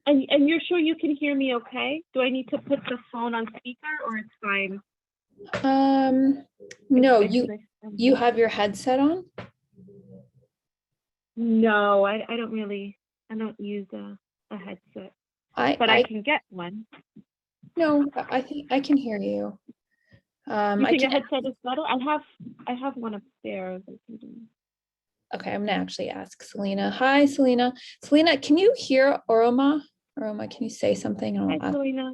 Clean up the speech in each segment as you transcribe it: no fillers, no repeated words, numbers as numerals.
And you're sure you can hear me okay? Do I need to put the phone on speaker or it's fine? No, It's you have your headset on? No, I don't use a headset, but I can get one. No, I think I can hear you. You think a headset is better? I have one upstairs. Okay, I'm gonna actually ask Selena. Hi, Selena. Selena, can you hear Oroma? Oroma, can you say something? Hi, Selena.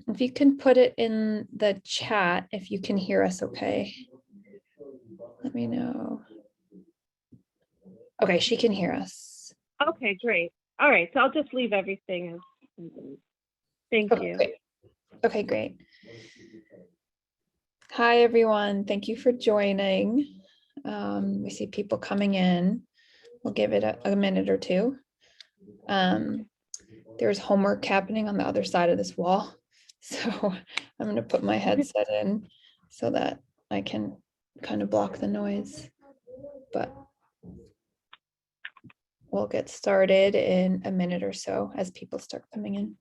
If you can put it in the chat, if you can hear us okay. Let me know. Okay, she can hear us. Okay, great. All right, so I'll just leave everything as thank you. Great. Okay, great. Hi, everyone. Thank you for joining. We see people coming in. We'll give it a minute or two. There's homework happening on the other side of this wall. So I'm going to put my headset in so that I can kind of block the noise. But we'll get started in a minute or so as people start coming in.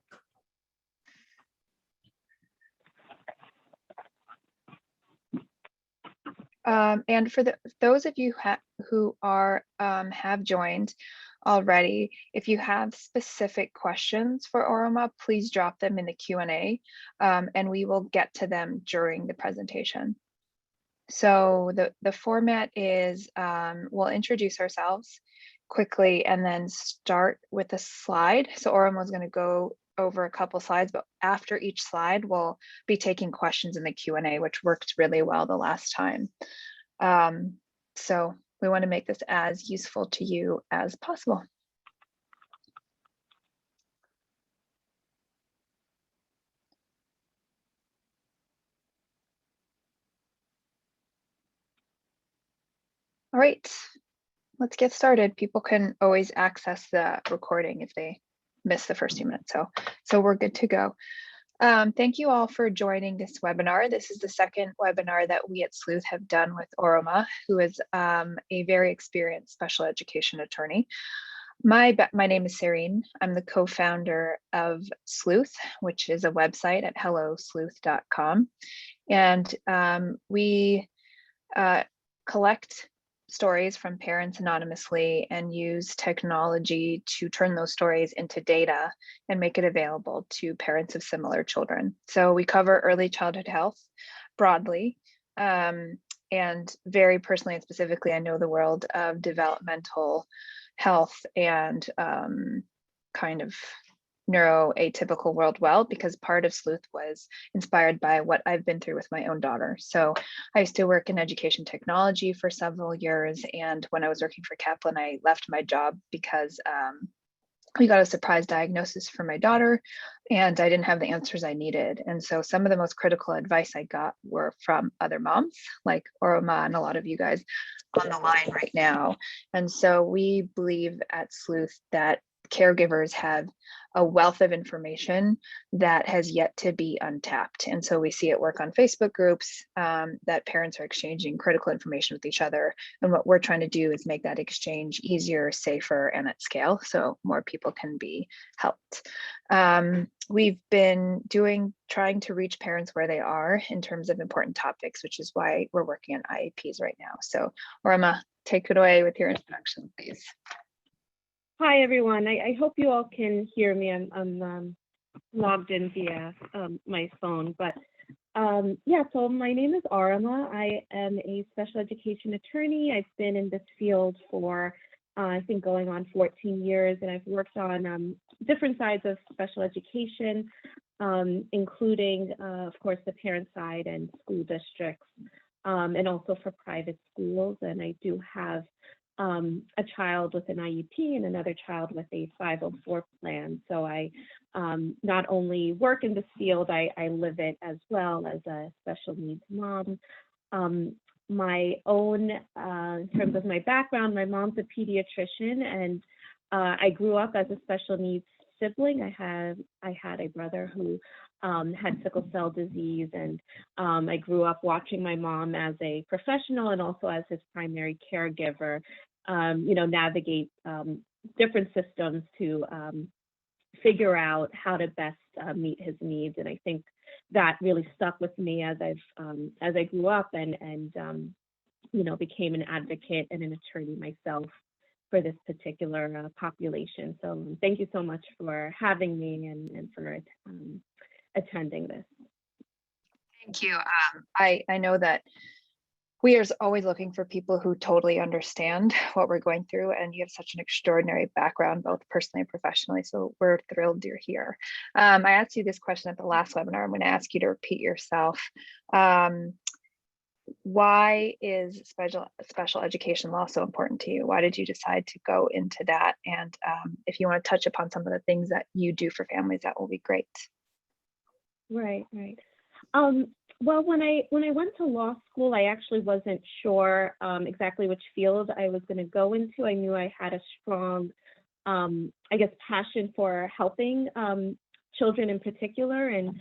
And for those of you who have joined already, if you have specific questions for Oroma, please drop them in the Q&A, and we will get to them during the presentation. So the format is we'll introduce ourselves quickly and then start with a slide. So Oroma is going to go over a couple slides, but after each slide, we'll be taking questions in the Q&A, which worked really well the last time. So we want to make this as useful to you as possible. All right, let's get started. People can always access the recording if they miss the first few minutes. So we're good to go. Thank you all for joining this webinar. This is the second webinar that we at Sleuth have done with Oroma, who is a very experienced special education attorney. My name is Serene. I'm the co-founder of Sleuth, which is a website at hellosleuth.com. And we collect stories from parents anonymously and use technology to turn those stories into data and make it available to parents of similar children. So we cover early childhood health broadly, and very personally and specifically, I know the world of developmental health and kind of neuroatypical world well, because part of Sleuth was inspired by what I've been through with my own daughter. So I used to work in education technology for several years. And when I was working for Kaplan, I left my job because we got a surprise diagnosis for my daughter and I didn't have the answers I needed. And so some of the most critical advice I got were from other moms like Oroma and a lot of you guys on the line right now. And so we believe at Sleuth that caregivers have a wealth of information that has yet to be untapped. And so we see it work on Facebook groups that parents are exchanging critical information with each other. And what we're trying to do is make that exchange easier, safer, and at scale so more people can be helped. We've been trying to reach parents where they are in terms of important topics, which is why we're working on IEPs right now. So Oroma, take it away with your introduction, please. Hi, everyone. I hope you all can hear me. I'm logged in via my phone, but yeah, so my name is Oroma. I am a special education attorney. I've been in this field for, I think, going on 14 years, and I've worked on different sides of special education, including, of course, the parent side and school districts, and also for private schools. And I do have a child with an IEP and another child with a 504 plan. So I not only work in this field, I live it as well as a special needs mom. My own, in terms of my background, my mom's a pediatrician, and I grew up as a special needs sibling. I had a brother who had sickle cell disease, and I grew up watching my mom as a professional and also as his primary caregiver, navigate different systems to figure out how to best meet his needs. And I think that really stuck with me as I grew up and became an advocate and an attorney myself for this particular population. So thank you so much for having me and for attending this. Thank you. I know that we are always looking for people who totally understand what we're going through, and you have such an extraordinary background, both personally and professionally. So we're thrilled you're here. I asked you this question at the last webinar. I'm going to ask you to repeat yourself. Why is special education law so important to you? Why did you decide to go into that? And if you want to touch upon some of the things that you do for families, that will be great. Right. Well, when I went to law school, I actually wasn't sure exactly which field I was going to go into. I knew I had a strong, passion for helping children in particular. And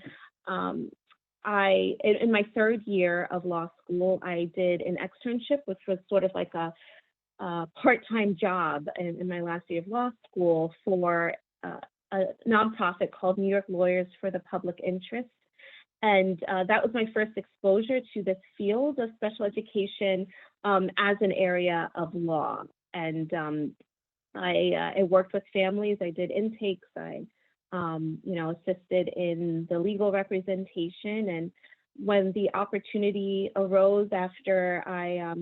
in my third year of law school, I did an externship, which was sort of like a part-time job in my last year of law school for a nonprofit called New York Lawyers for the Public Interest. And that was my first exposure to this field of special education as an area of law. And I worked with families. I did intakes. I, assisted in the legal representation. And when the opportunity arose after I,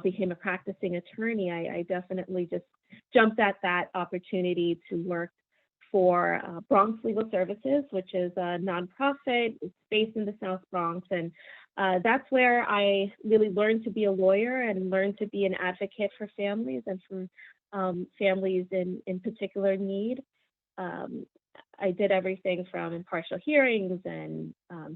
became a practicing attorney, I definitely just jumped at that opportunity to work for Bronx Legal Services, which is a nonprofit. It's based in the South Bronx. And that's where I really learned to be a lawyer and learned to be an advocate for families and for families in particular need. I did everything from impartial hearings and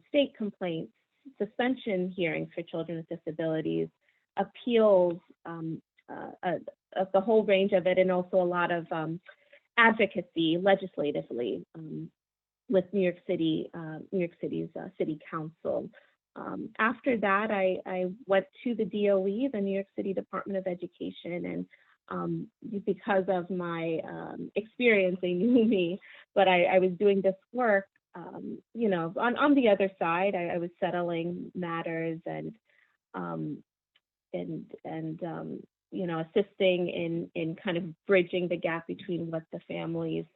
state complaints, suspension hearings for children with disabilities, appeals, of the whole range of it, and also a lot of advocacy legislatively with New York City's City Council. After that, I went to the DOE, the New York City Department of Education, and because of my experience, they knew me, but I was doing this work, on the other side. I was settling matters and assisting in kind of bridging the gap between what the families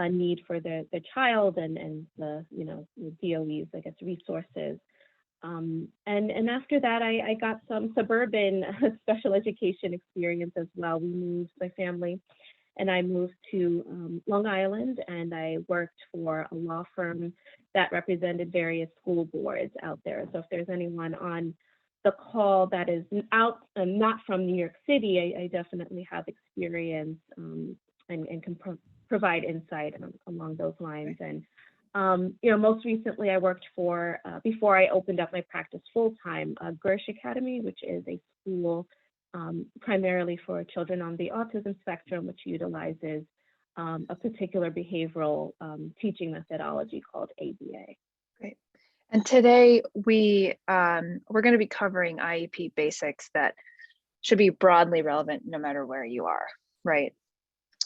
need for their child and the DOE's, resources. And after that, I got some suburban special education experience as well. We moved, my family and I moved to Long Island, and I worked for a law firm that represented various school boards out there. So if there's anyone on the call that is out and not from New York City, I definitely have experience and can provide insight along those lines. And most recently I worked for, before I opened up my practice full-time, Gersh Academy, which is a school primarily for children on the autism spectrum, which utilizes a particular behavioral teaching methodology called ABA. Great. And today we're going to be covering IEP basics that should be broadly relevant no matter where you are, right?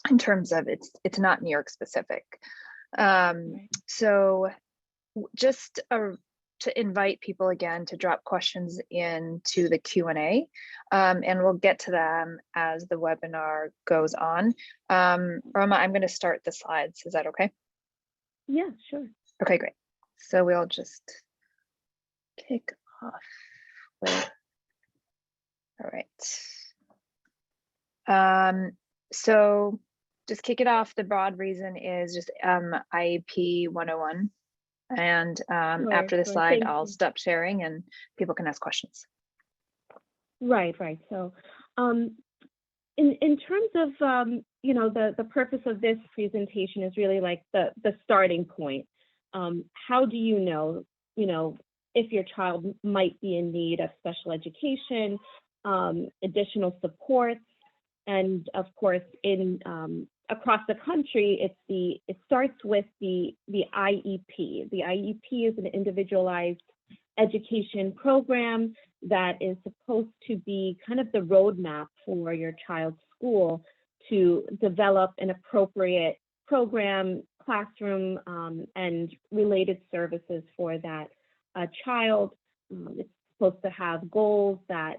In terms of it's not New York specific. Right. So just to invite people again to drop questions into the Q&A, and we'll get to them as the webinar goes on. Oroma, I'm going to start the slides. Is that okay? Yeah, sure. Okay, great. So we'll just kick off with, all right. So just kick it off. The broad reason is just IEP 101. And after the slide, I'll stop sharing and people can ask questions. Right. So in terms of, the purpose of this presentation is really like the starting point. How do you know if your child might be in need of special education, additional supports, and of course, across the country, it starts with the IEP. The IEP is an individualized education program that is supposed to be kind of the roadmap for your child's school to develop an appropriate program, classroom, and related services for that child. It's supposed to have goals that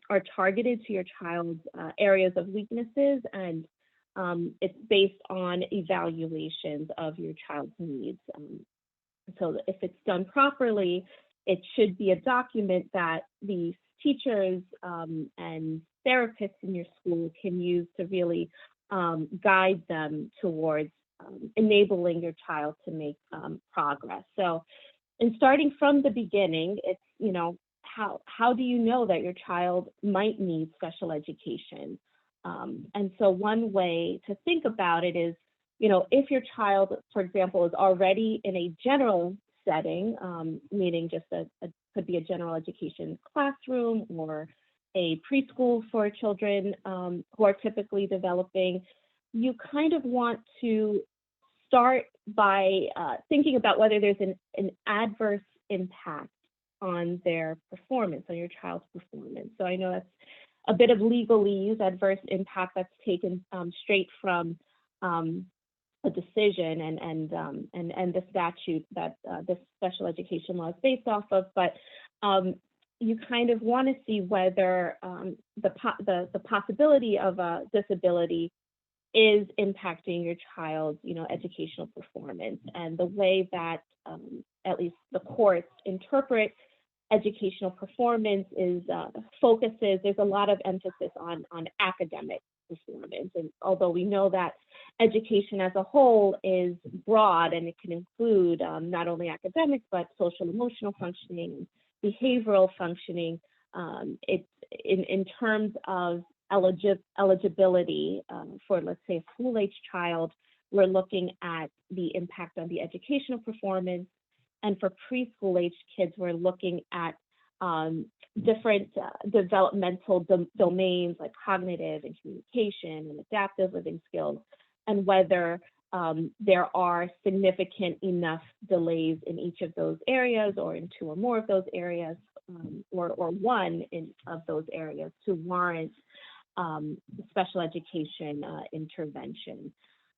are targeted to your child's areas of weaknesses, and it's based on evaluations of your child's needs. So if it's done properly, it should be a document that the teachers and therapists in your school can use to really guide them towards enabling your child to make progress. So, in starting from the beginning, it's, you know, how do you know that your child might need special education? And so one way to think about it is, you know, if your child, for example, is already in a general setting, meaning just could be a general education classroom or a preschool for children who are typically developing, you kind of want to start by thinking about whether there's an adverse impact on their performance, on your child's performance. So I know that's a bit of legalese, adverse impact that's taken straight from a decision and the statute that this special education law is based off of, but you kind of want to see whether the possibility of a disability is impacting your child's, you know, educational performance. And the way that at least the courts interpret educational performance is there's a lot of emphasis on academic performance. And although we know that education as a whole is broad and it can include not only academic, but social emotional functioning, behavioral functioning, it's in terms of eligibility for, let's say, a school-age child, we're looking at the impact on the educational performance. And for preschool-age kids, we're looking at different developmental domains like cognitive and communication and adaptive living skills, and whether there are significant enough delays in each of those areas, or in two or more of those areas, or one of those areas to warrant special education intervention.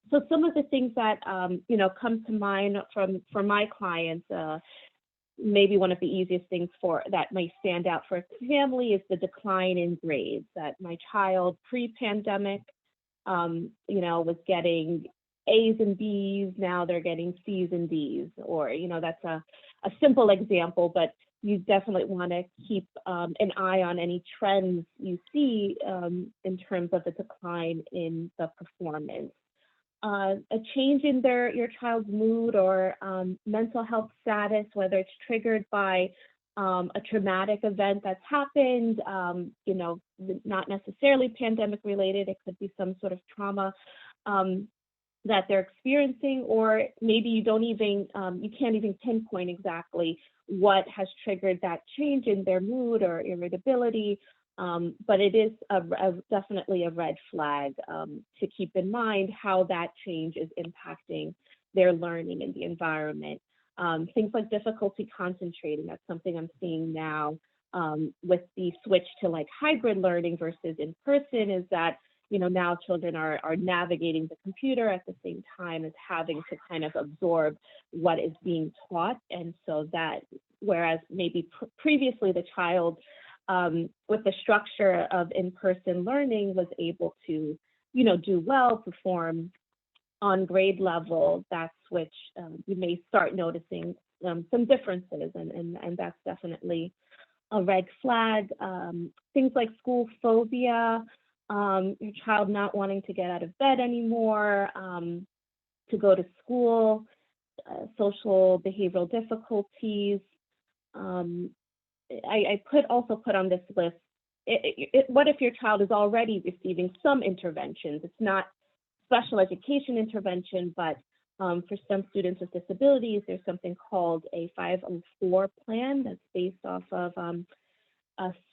So some of the things that you know, come to mind from my clients, maybe one of the easiest things that may stand out for a family is the decline in grades. That my child pre-pandemic, you know, was getting A's and B's, now they're getting C's and D's, or, you know, that's a simple example, but you definitely want to keep an eye on any trends you see in terms of the decline in the performance. A change in your child's mood or mental health status, whether it's triggered by a traumatic event that's happened, you know, not necessarily pandemic related, it could be some sort of trauma that they're experiencing, or maybe you can't even pinpoint exactly what has triggered that change in their mood or irritability, but it is definitely a red flag to keep in mind how that change is impacting their learning in the environment. Things like difficulty concentrating, that's something I'm seeing now with the switch to like hybrid learning versus in person, is that, you know, now children are navigating the computer at the same time as having to kind of absorb what is being taught. And so that, whereas maybe previously the child with the structure of in-person learning was able to, you know, do well, perform on grade level, that switch, you may start noticing some differences, and that's definitely a red flag. Things like school phobia, your child not wanting to get out of bed anymore, to go to school, social behavioral difficulties. I also put on this list, what if your child is already receiving some interventions? It's not special education intervention, but for some students with disabilities, there's something called a 504 plan that's based off of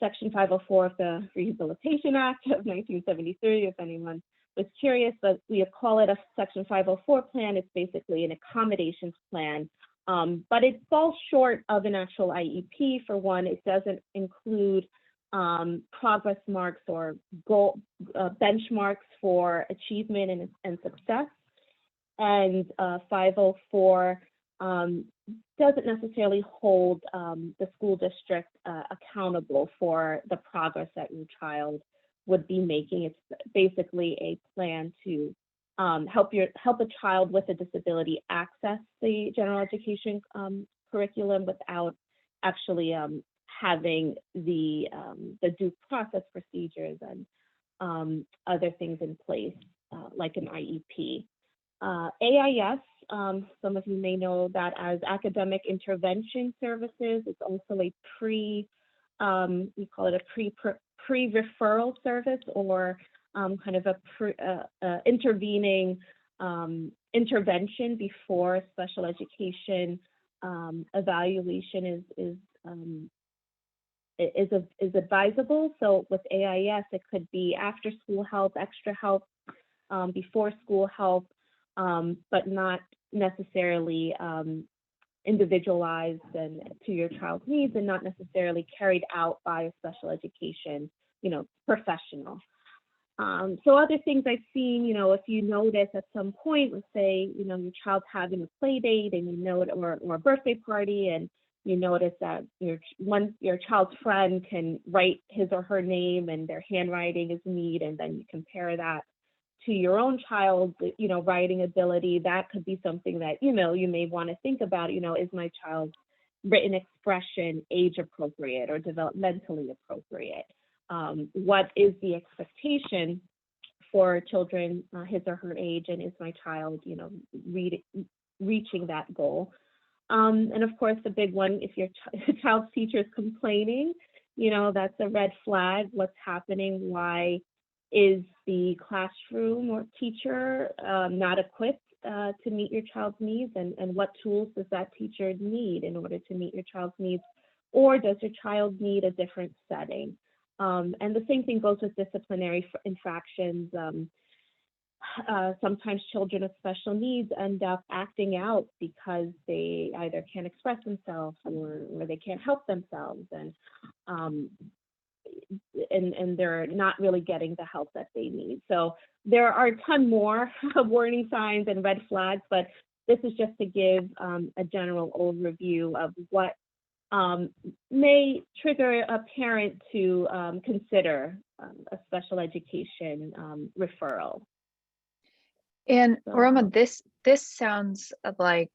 Section 504 of the Rehabilitation Act of 1973, if anyone was curious, but we call it a Section 504 plan. It's basically an accommodations plan, but it falls short of an actual IEP. For one, it doesn't include progress marks or goal benchmarks for achievement and success. And 504 doesn't necessarily hold the school district accountable for the progress that your child would be making. It's basically a plan to help a child with a disability access the general education curriculum without actually having the due process procedures and other things in place, like an IEP. AIS, some of you may know that as academic intervention services. It's also a we call it a pre-referral service, or kind of a intervening intervention before special education evaluation is advisable. So with AIS, it could be after school help, extra help, before school help, but not necessarily individualized and to your child's needs, and not necessarily carried out by a special education, professional. So other things I've seen, if you notice at some point, let's say, your child's having a play date and or a birthday party, and you notice that your child's friend can write his or her name and their handwriting is neat, and then you compare that to your own child's, writing ability, that could be something that, you may want to think about, is my child's written expression age appropriate or developmentally appropriate? What is the expectation for children his or her age, and is my child, reaching that goal? And of course, the big one, if your child's teacher is complaining, that's a red flag. What's happening? Why is the classroom or teacher not equipped to meet your child's needs? And what tools does that teacher need in order to meet your child's needs? Or does your child need a different setting? And the same thing goes with disciplinary infractions. Sometimes children with special needs end up acting out because they either can't express themselves or they can't help themselves, and they're not really getting the help that they need. So there are a ton more warning signs and red flags, but this is just to give a general overview of what may trigger a parent to consider a special education referral. And Oroma, this sounds like,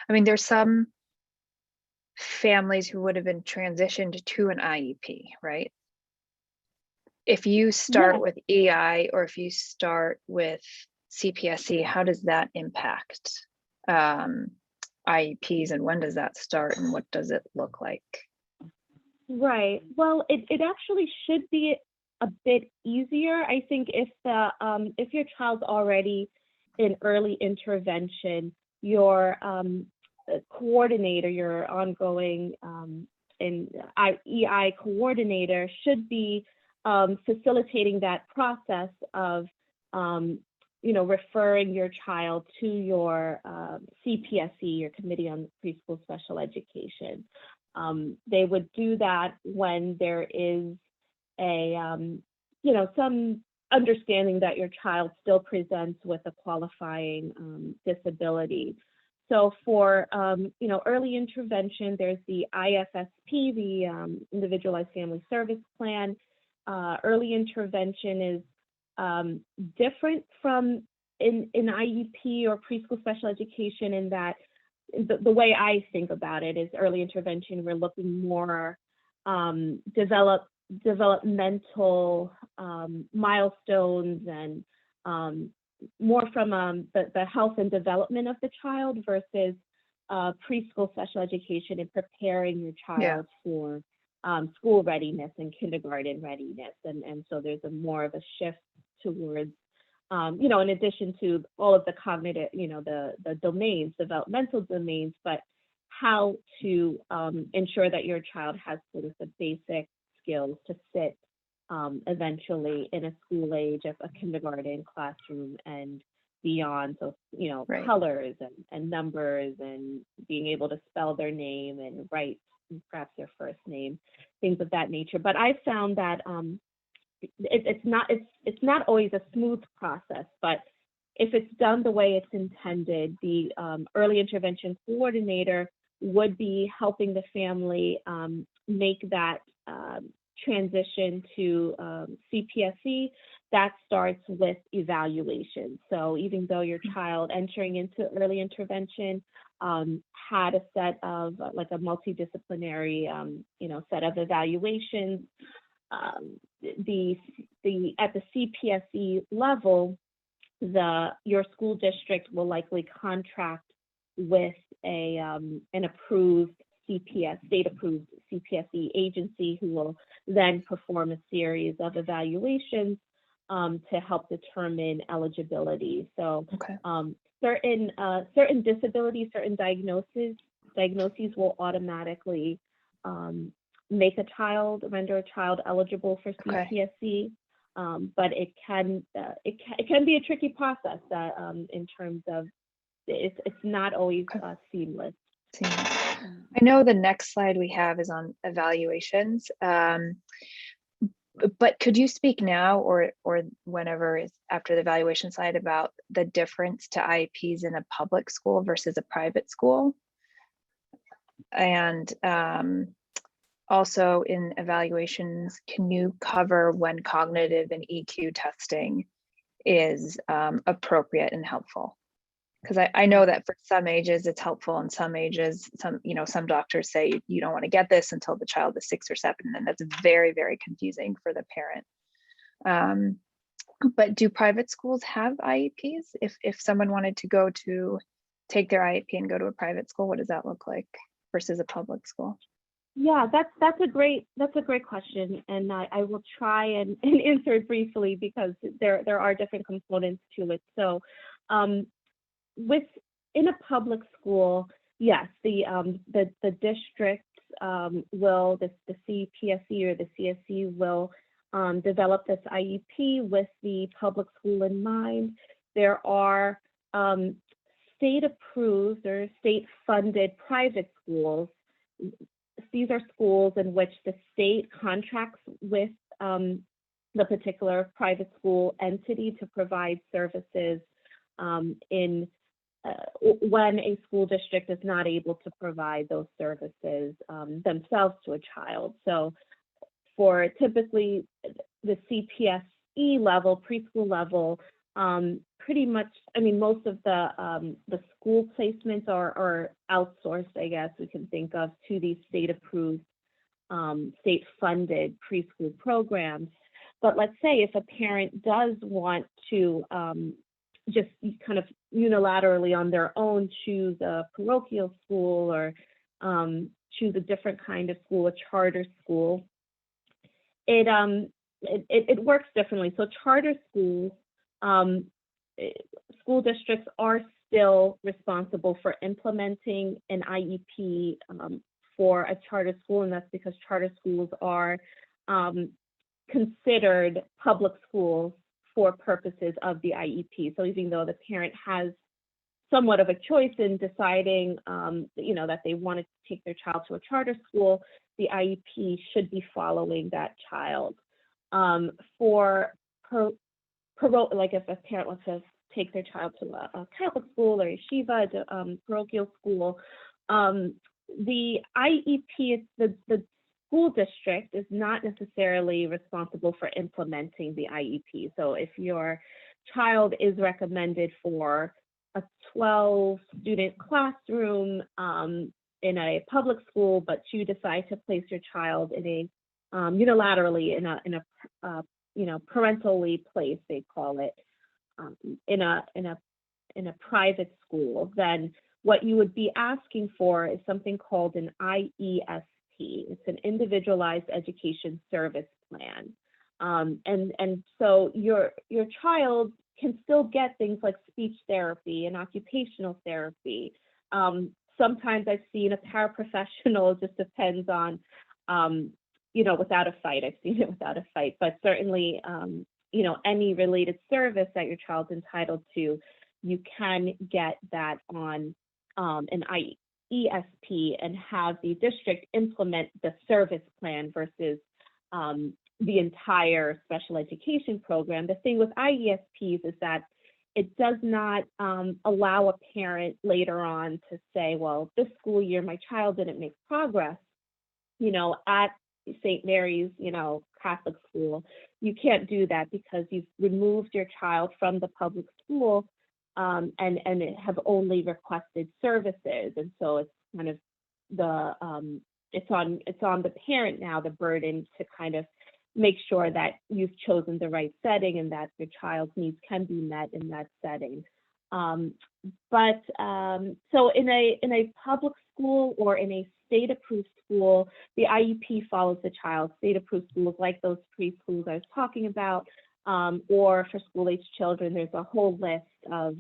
there's some families who would have been transitioned to an IEP, right? If you start with EI or if you start with CPSE, how does that impact IEPs, and when does that start, and what does it look like? Right. Well, it actually should be a bit easier. I think if your child's already in early intervention, your coordinator, your ongoing EI coordinator should be facilitating that process of referring your child to your CPSE, your Committee on Preschool Special Education. They would do that when there is some understanding that your child still presents with a qualifying disability. So for early intervention, there's the IFSP, the Individualized Family Service Plan. Early intervention is different from in IEP or preschool special education, in that the way I think about it is early intervention, we're looking more developmental milestones and more from the health and development of the child versus preschool special education and preparing your child for school readiness and kindergarten readiness. And so there's more of a shift towards, in addition to all of the cognitive, the domains, developmental domains, but how to ensure that your child has sort of the basic skills to sit eventually in a school age of a kindergarten classroom and beyond. So, colors and numbers and being able to spell their name and write perhaps their first name, things of that nature. But I found that it's not always a smooth process, but if it's done the way it's intended, the early intervention coordinator would be helping the family make that transition to CPSE. That starts with evaluation. So even though your child entering into early intervention had a set of like a multidisciplinary, set of evaluations, at the CPSE level, your school district will likely contract with an approved state-approved CPSE agency who will then perform a series of evaluations to help determine eligibility. So Okay. certain disabilities, certain diagnoses will automatically render a child eligible for CPSE. But it can be a tricky process in terms of it's not always seamless. I know the next slide we have is on evaluations, but could you speak now or whenever is after the evaluation slide about the difference to IEPs in a public school versus a private school? And also in evaluations, can you cover when cognitive and EQ testing is appropriate and helpful? Because I know that for some ages it's helpful, and some ages, some doctors say you don't want to get this until the child is 6 or 7, and that's very, very confusing for the parent. But do private schools have IEPs? If someone wanted to take their IEP and go to a private school, what does that look like versus a public school? Yeah, that's a great question, and I will try and answer it briefly because there are different components to it. So in a public school, yes, the district will, the CPSE or the CSE will develop this IEP with the public school in mind. There are state approved or state funded private schools. These are schools in which the state contracts with the particular private school entity to provide services when a school district is not able to provide those services themselves to a child. So for typically the CPSE level, preschool level, pretty much, most of the school placements are outsourced, I guess we can think of, to these state-approved, state-funded preschool programs. But let's say if a parent does want to just kind of unilaterally on their own choose a parochial school or choose a different kind of school, a charter school, it works differently. So charter schools, school districts are still responsible for implementing an IEP for a charter school, and that's because charter schools are considered public schools for purposes of the IEP. So even though the parent has somewhat of a choice in deciding, that they want to take their child to a charter school, the IEP should be following that child. Like if a parent wants to take their child to a Catholic school or yeshiva, parochial school, the IEP, the school district is not necessarily responsible for implementing the IEP. So if your child is recommended for a 12-student classroom in a public school, but you decide to place your child in a unilaterally in a parentally placed, they call it, in a private school, then what you would be asking for is something called an IESP. It's an individualized education service plan. And so your child can still get things like speech therapy and occupational therapy. Sometimes I've seen a paraprofessional, it just depends on, without a fight, I've seen it without a fight, but certainly, any related service that your child's entitled to, you can get that on an ESP and have the district implement the service plan versus the entire special education program. The thing with IESPs is that it does not allow a parent later on to say, well, this school year, my child didn't make progress, at St. Mary's, Catholic school. You can't do that because you've removed your child from the public school and have only requested services. And so it's kind of it's on the parent now, the burden to kind of make sure that you've chosen the right setting and that your child's needs can be met in that setting. So in a public school or in a state-approved school, the IEP follows the child. State-approved schools like those preschools I was talking about, or for school-age children, there's a whole list of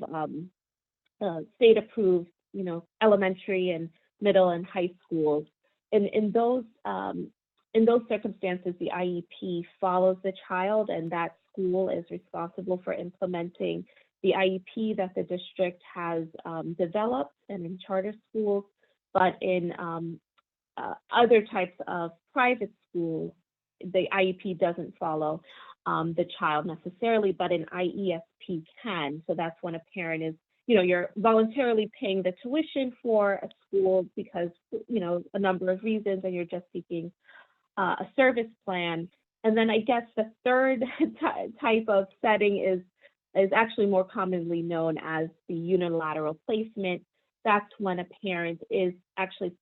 state-approved, elementary and middle and high schools. In those circumstances, the IEP follows the child, and that school is responsible for implementing the IEP that the district has developed, and in charter schools. But in other types of private schools, the IEP doesn't follow the child necessarily, but an IESP can. So that's when a parent is, you're voluntarily paying the tuition for a school because, a number of reasons, and you're just seeking a service plan. And then I guess the third type of setting is actually more commonly known as the unilateral placement. That's when a parent is actually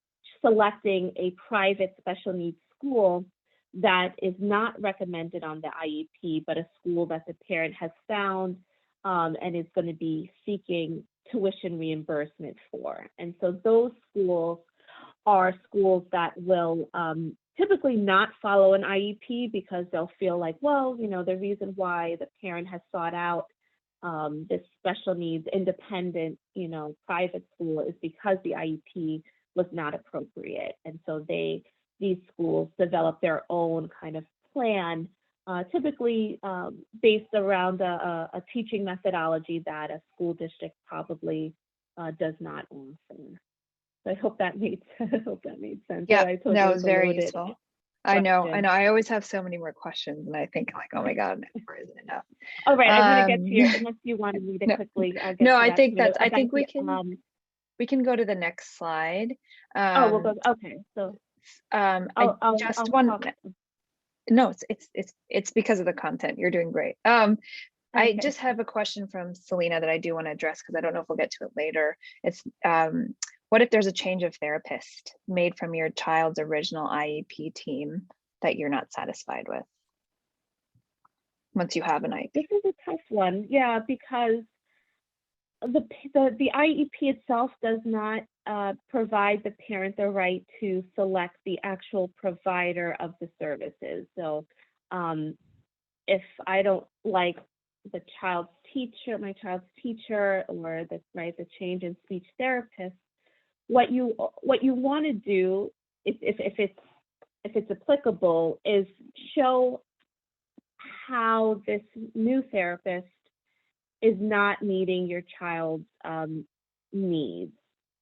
selecting a private special needs school that is not recommended on the IEP, but a school that the parent has found and is going to be seeking tuition reimbursement for. And so those schools are schools that will typically not follow an IEP because they'll feel like, well, the reason why the parent has sought out this special needs independent, private school is because the IEP was not appropriate. And so these schools develop their own kind of plan, typically based around a teaching methodology that a school district probably does not offer. So I hope that made sense. Yeah, I told that you was very loaded useful. I know. question. I always have so many more questions, and I think like, oh my God, never isn't enough. All right, I'm going to get to your, unless you want to read it No, quickly. I'll get no, to I that think too. that's. I About think we the, can go to the next slide. we'll go. Okay, so I I'll just want. talk. No, it's because of the content. You're doing great. I Okay. just have a question from Selena that I do want to address because I don't know if we'll get to it later. It's what if there's a change of therapist made from your child's original IEP team that you're not satisfied with once you have an IEP? This is a tough one, yeah, because the IEP itself does not provide the parent the right to select the actual provider of the services. So if I don't like my child's teacher, or the change in speech therapist, what you want to do, if it's applicable, is show how this new therapist is not meeting your child's needs,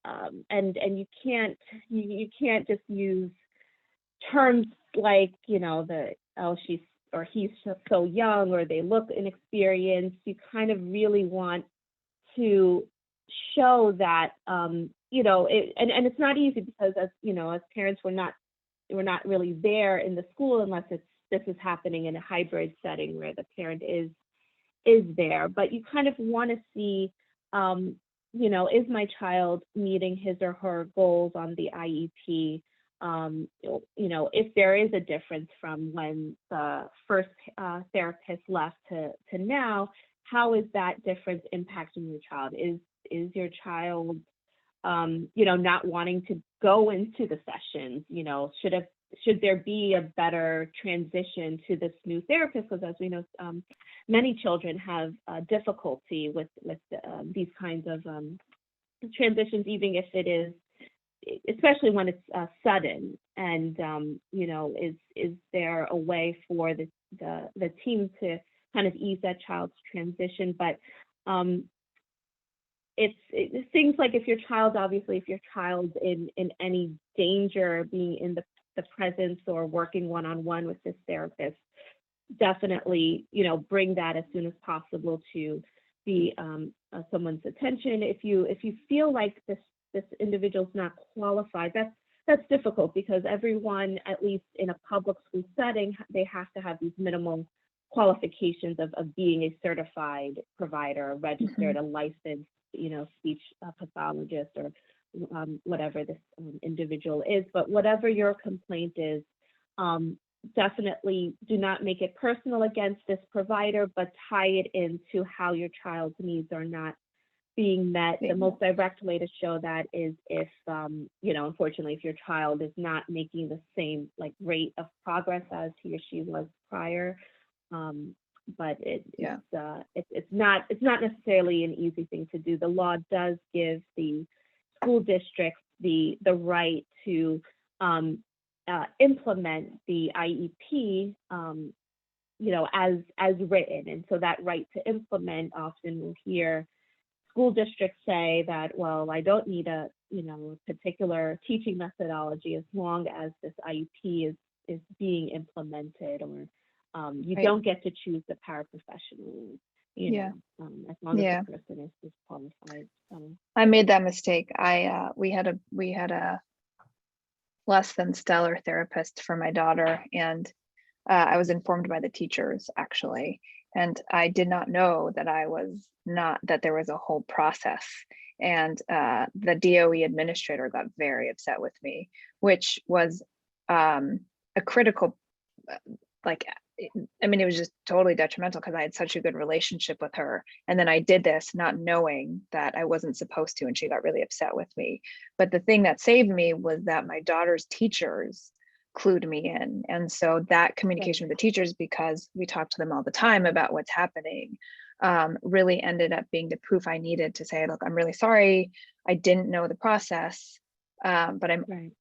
and you can't just use terms like she's or he's so young or they look inexperienced. You kind of really want to show that and it's not easy because as parents we're not really there in the school unless this is happening in a hybrid setting where the parent is there, but you kind of want to see is my child meeting his or her goals on the IEP? If there is a difference from when the first therapist left to now, how is that difference impacting your child? Is your child not wanting to go into the sessions? Should there be a better transition to this new therapist? Because as we know, many children have difficulty with these kinds of transitions, even if it is, especially when it's sudden. And is there a way for the team to kind of ease that child's transition? But it's things like if your child, obviously, if your child's in any danger, being in the presence or working one-on-one with this therapist, definitely, bring that as soon as possible to be someone's attention. If you feel like this individual's not qualified, that's difficult, because everyone, at least in a public school setting, they have to have these minimal qualifications of being a certified provider, a registered, a licensed, speech pathologist, or whatever this individual is. But whatever your complaint is, definitely do not make it personal against this provider, but tie it into how your child's needs are not being met. The most direct way to show that is if, unfortunately, if your child is not making the same rate of progress as he or she was prior. But it's not necessarily an easy thing to do. The law does give the school districts the right to implement the IEP, as written. And so that right to implement, often we'll hear school districts say that, well, I don't need a particular teaching methodology as long as this IEP is being implemented, or you don't get to choose the paraprofessional, as long as the person is qualified. I made that mistake. We had a less than stellar therapist for my daughter, and I was informed by the teachers, actually, and I did not know that that there was a whole process. And the DOE administrator got very upset with me, which was a critical, it was just totally detrimental, because I had such a good relationship with her. And then I did this not knowing that I wasn't supposed to, and she got really upset with me. But the thing that saved me was that my daughter's teachers clued me in. And so that communication with the teachers, because we talked to them all the time about what's happening, really ended up being the proof I needed to say, look, I'm really sorry, I didn't know the process. But I'm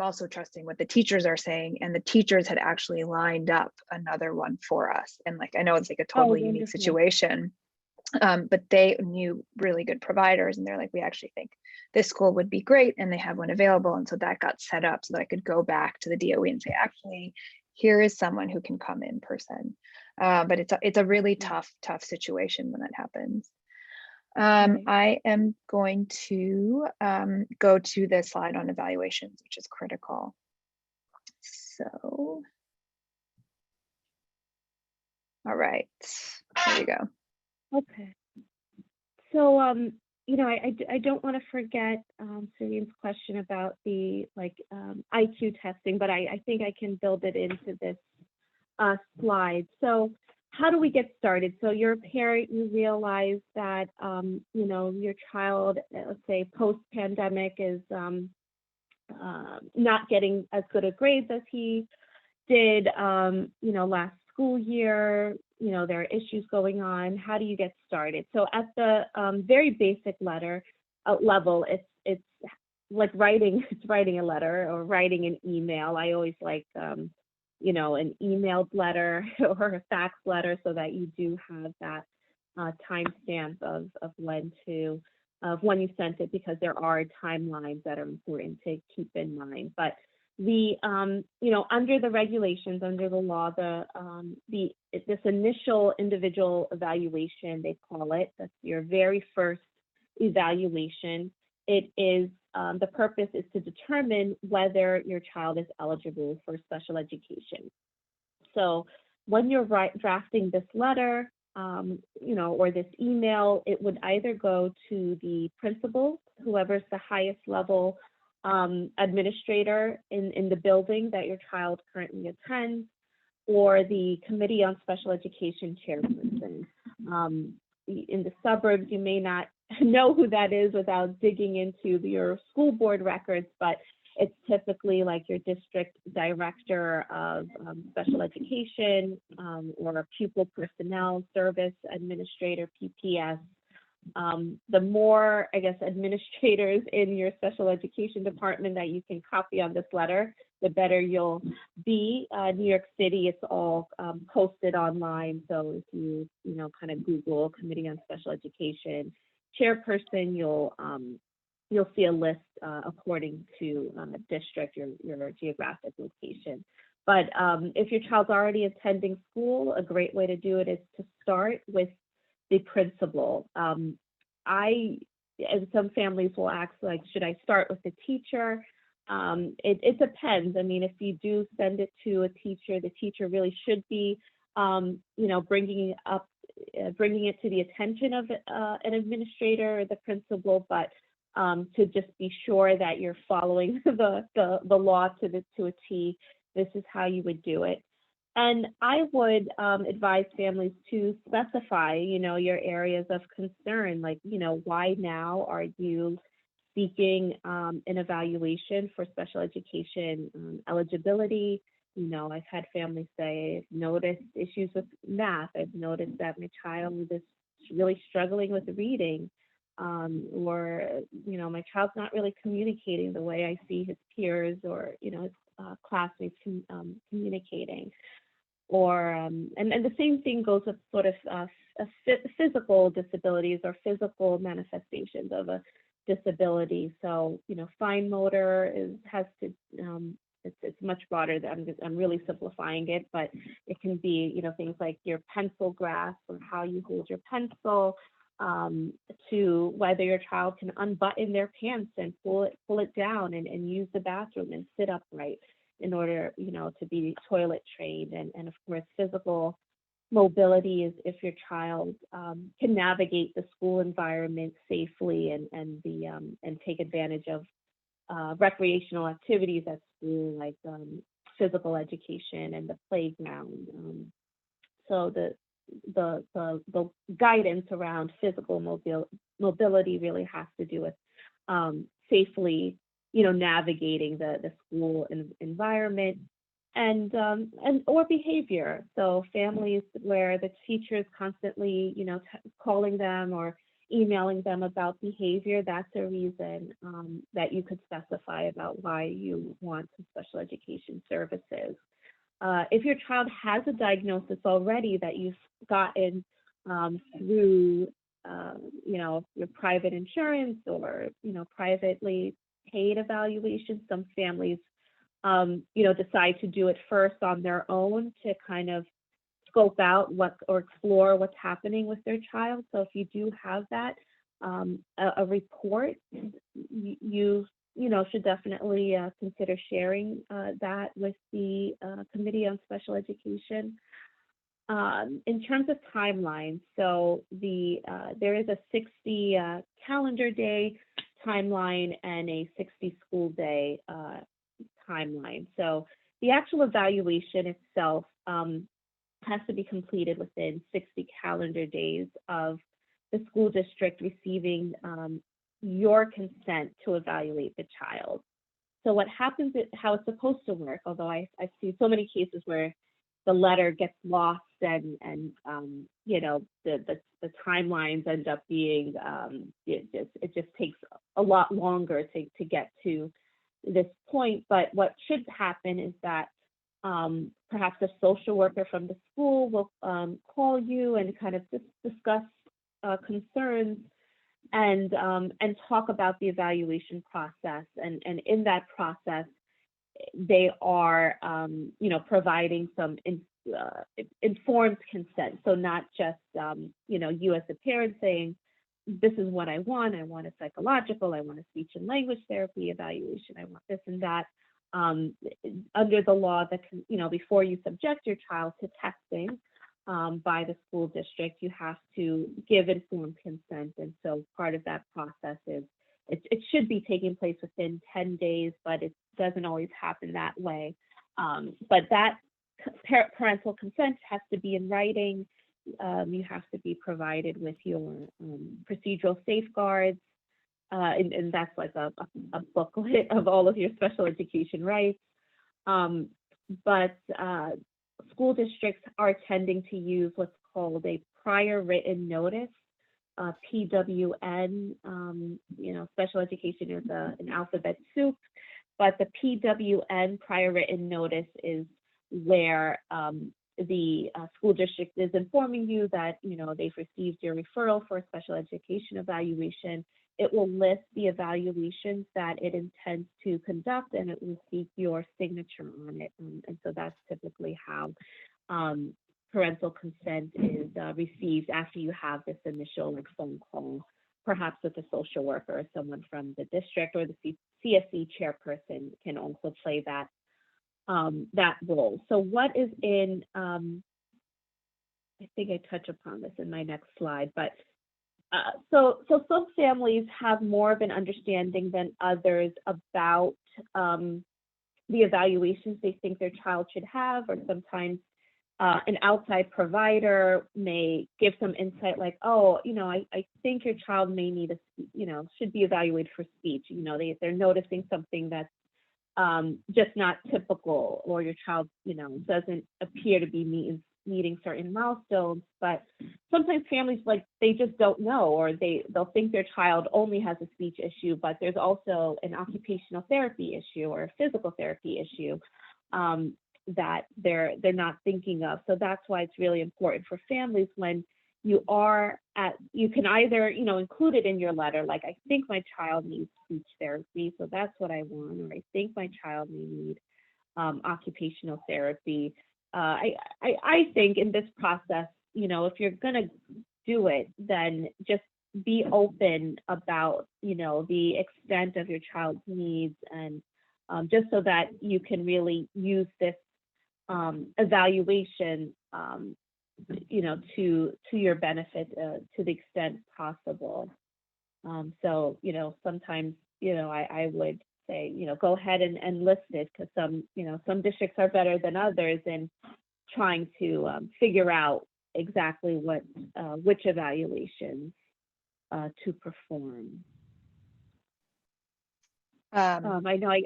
also trusting what the teachers are saying, and the teachers had actually lined up another one for us. And I know it's a totally unique situation, but they knew really good providers, and they're like, we actually think this school would be great, and they have one available. And so that got set up so that I could go back to the DOE and say, actually, here is someone who can come in person. But it's a really tough situation when that happens. I am going to go to the slide on evaluations, which is critical. So, all right, here we go. Okay. So, I don't want to forget Surian's question about the IQ testing, but I think I can build it into this slide. So, how do we get started? So you're a parent, you realize that, your child, let's say post-pandemic, is not getting as good a grades as he did, last school year. There are issues going on. How do you get started? So at the very basic level, it's like writing a letter or writing an email. I always like, an emailed letter or a fax letter, so that you do have that timestamp of when you sent it, because there are timelines that are important to keep in mind. But the under the regulations, under the law, this initial individual evaluation, they call it, that's your very first evaluation. It is the purpose is to determine whether your child is eligible for special education. So when you're drafting this letter, or this email, it would either go to the principal, whoever's the highest level administrator in the building that your child currently attends, or the Committee on Special Education chairperson. In the suburbs, you may not know who that is without digging into your school board records, but it's typically like your district director of special education, or a pupil personnel service administrator, PPS. The more, administrators in your special education department that you can copy on this letter, the better you'll be. New York City, it's all posted online. So if you, kind of Google Committee on Special Education, chairperson, you'll see a list according to district, your geographic location. But if your child's already attending school, a great way to do it is to start with the principal. And some families will ask, like, should I start with the teacher? It depends. I mean, if you do send it to a teacher, the teacher really should be, bringing it to the attention of an administrator or the principal, but to just be sure that you're following the law to a T, this is how you would do it. And I would advise families to specify, your areas of concern, like, why now are you seeking an evaluation for special education eligibility? I've had families say, I've noticed issues with math. I've noticed that my child is really struggling with reading, or, my child's not really communicating the way I see his peers or, his classmates communicating. Or, and the same thing goes with sort of physical disabilities or physical manifestations of a disability. So, fine motor has to, it's much broader than I'm really simplifying it, but it can be, things like your pencil grasp or how you hold your pencil, to whether your child can unbutton their pants and pull it down and use the bathroom and sit upright in order, to be toilet trained. And of course, physical mobility is if your child can navigate the school environment safely and take advantage of recreational activities at school, like physical education and the playground. So the guidance around physical mobility really has to do with safely, navigating the school environment and or behavior. So families where the teacher is constantly, calling them or emailing them about behavior, that's a reason that you could specify about why you want some special education services. If your child has a diagnosis already that you've gotten through, your private insurance or, privately paid evaluation, some families, decide to do it first on their own to kind of scope out or explore what's happening with their child. So if you do have that, a report, you should definitely consider sharing that with the Committee on Special Education. In terms of timeline, so there is a 60 calendar day timeline and a 60 school day timeline. So the actual evaluation itself has to be completed within 60 calendar days of the school district receiving your consent to evaluate the child. So what happens is how it's supposed to work, although I see so many cases where the letter gets lost and the timelines end up being, it just takes a lot longer to get to this point. But what should happen is that perhaps a social worker from the school will call you and kind of just discuss concerns and talk about the evaluation process. And in that process, they are, providing some informed consent. So not just, you as a parent saying, this is what I want a psychological, I want a speech and language therapy evaluation, I want this and that. Under the law that can, before you subject your child to testing by the school district, you have to give informed consent. And so part of that process is, it should be taking place within 10 days, but it doesn't always happen that way. But that parental consent has to be in writing. You have to be provided with your procedural safeguards. And that's like a booklet of all of your special education rights. But school districts are tending to use what's called a prior written notice, PWN. Special education is an alphabet soup, but the PWN, prior written notice, is where the school district is informing you that, they've received your referral for a special education evaluation, it will list the evaluations that it intends to conduct, and it will seek your signature on it. And so that's typically how parental consent is received after you have this initial phone call, perhaps with a social worker or someone from the district, or the CSE chairperson can also play that role. So what is in, I think I touch upon this in my next slide, but so some families have more of an understanding than others about the evaluations they think their child should have, or sometimes an outside provider may give some insight like, oh, I think your child may need should be evaluated for speech. They're noticing something that's just not typical, or your child, doesn't appear to be meeting certain milestones. But sometimes families, they just don't know, or they'll think their child only has a speech issue, but there's also an occupational therapy issue or a physical therapy issue that they're not thinking of. So that's why it's really important for families, when you can either, include it in your letter, like, I think my child needs speech therapy, so that's what I want, or I think my child may need occupational therapy. I think in this process, if you're gonna do it, then just be open about, the extent of your child's needs, and just so that you can really use this evaluation, to your benefit, to the extent possible. So, sometimes, I would say, go ahead and list it, because some districts are better than others in trying to figure out exactly which evaluations to perform. I know I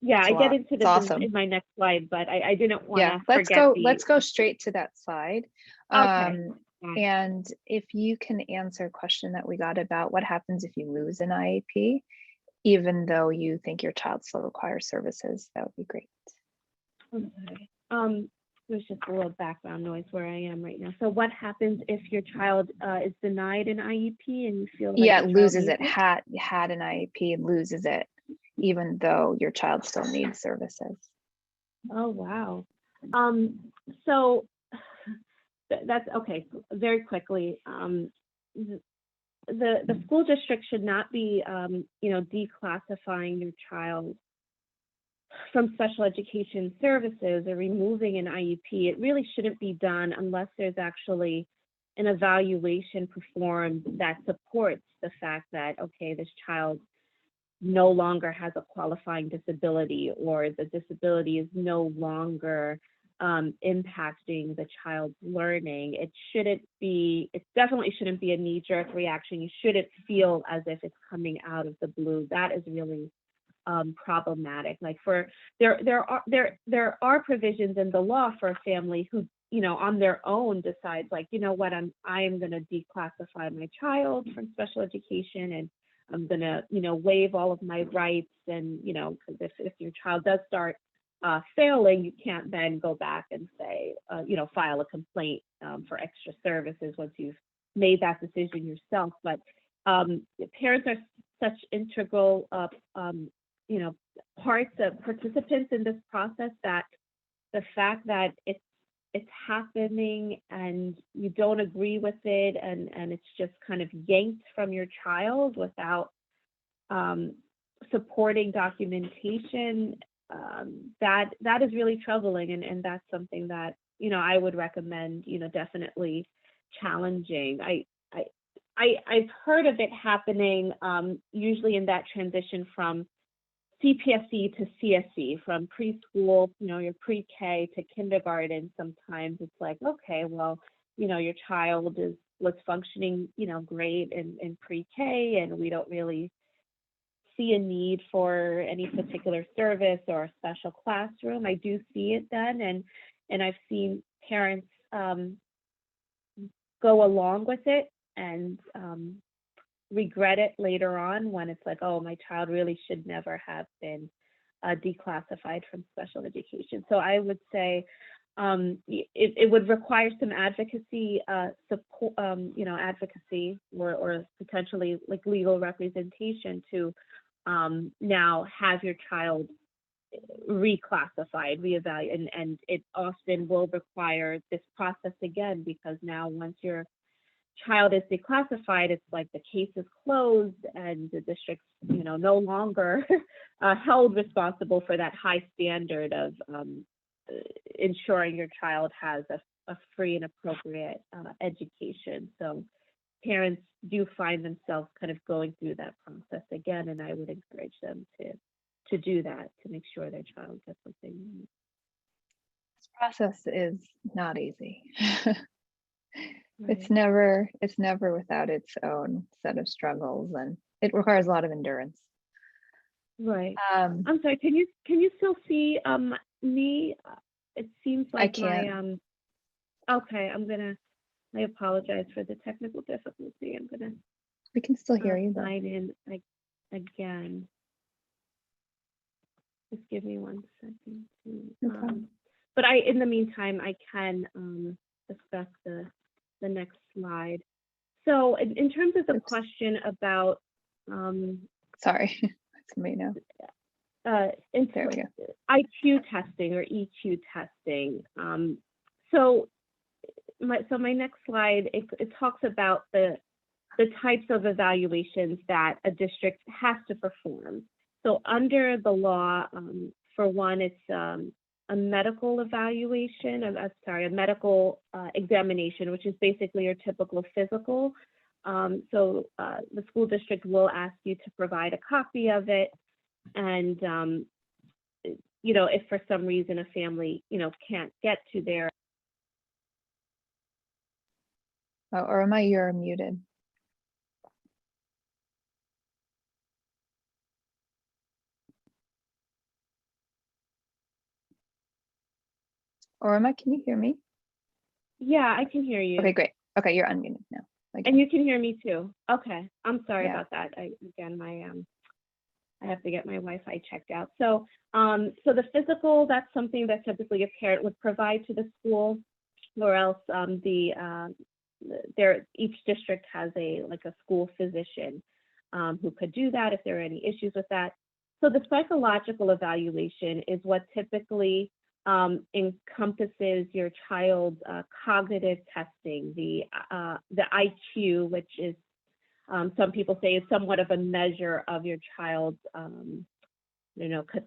get into this awesome. in my next slide, but I didn't want to forget. Let's go straight to that slide. Okay. And if you can answer a question that we got about what happens if you lose an IEP, even though you think your child still requires services, that would be great. Okay. There's just a little background noise where I am right now. So what happens if your child is denied an IEP and you feel like loses it, had an IEP and loses it, even though your child still needs services? Oh, wow. So that's okay. Very quickly, the school district should not be, declassifying your child from special education services or removing an IEP. It really shouldn't be done unless there's actually an evaluation performed that supports the fact that, okay, this child no longer has a qualifying disability, or the disability is no longer impacting the child's learning. It definitely shouldn't be a knee-jerk reaction. You shouldn't feel as if it's coming out of the blue. That is really problematic. Like, there are provisions in the law for a family who, on their own decides, like, what, I am going to declassify my child from special education, and I'm going to, waive all of my rights. And, because if your child does start failing, you can't then go back and say, file a complaint for extra services once you've made that decision yourself. But parents are such integral, participants in this process, that the fact that it's happening and you don't agree with it, and it's just kind of yanked from your child without supporting documentation, that is really troubling, and that's something that I would recommend definitely challenging. I've heard of it happening usually in that transition from CPSE to CSE, from preschool, your pre-K to kindergarten. Sometimes it's like, okay, well, your child was functioning, great in pre-K, and we don't really see a need for any particular service or a special classroom. I do see it then, and I've seen parents go along with it and regret it later on, when it's like, oh, my child really should never have been declassified from special education. So I would say it would require some advocacy support, advocacy or potentially like legal representation to now have your child reclassified, reevaluated, and it often will require this process again, because now once your child is declassified, it's like the case is closed and the district's, no longer held responsible for that high standard of ensuring your child has a free and appropriate education. So parents do find themselves kind of going through that process again, and I would encourage them to do that, to make sure their child gets what they need. This process is not easy. Right. It's never without its own set of struggles, and it requires a lot of endurance. Right. I'm sorry, can you still see me? It seems like I can't. Okay, I apologize for the technical difficulty. I'm gonna We can still hear you though. sign in again. Just give me 1 second. No problem. But in the meantime, I can discuss the next slide. So in terms of the Oops. question about Sorry, it's me now. There we go. IQ testing or EQ testing. So my next slide, it talks about the types of evaluations that a district has to perform. So under the law, for one, it's a medical evaluation, a medical examination, which is basically your typical physical. So the school district will ask you to provide a copy of it. And, if for some reason a family, can't get to their. Oh, Oroma, you're muted. Oroma, can you hear me? Yeah, I can hear you. Okay, great. Okay, you're unmuted now. And you can hear me too. Okay, I'm sorry Yeah. about that. I have to get my Wi-Fi checked out. So, so the physical, that's something that typically a parent would provide to the school, or else each district has a school physician who could do that if there are any issues with that. So the psychological evaluation is what typically encompasses your child's cognitive testing, the IQ, which is some people say is somewhat of a measure of your child's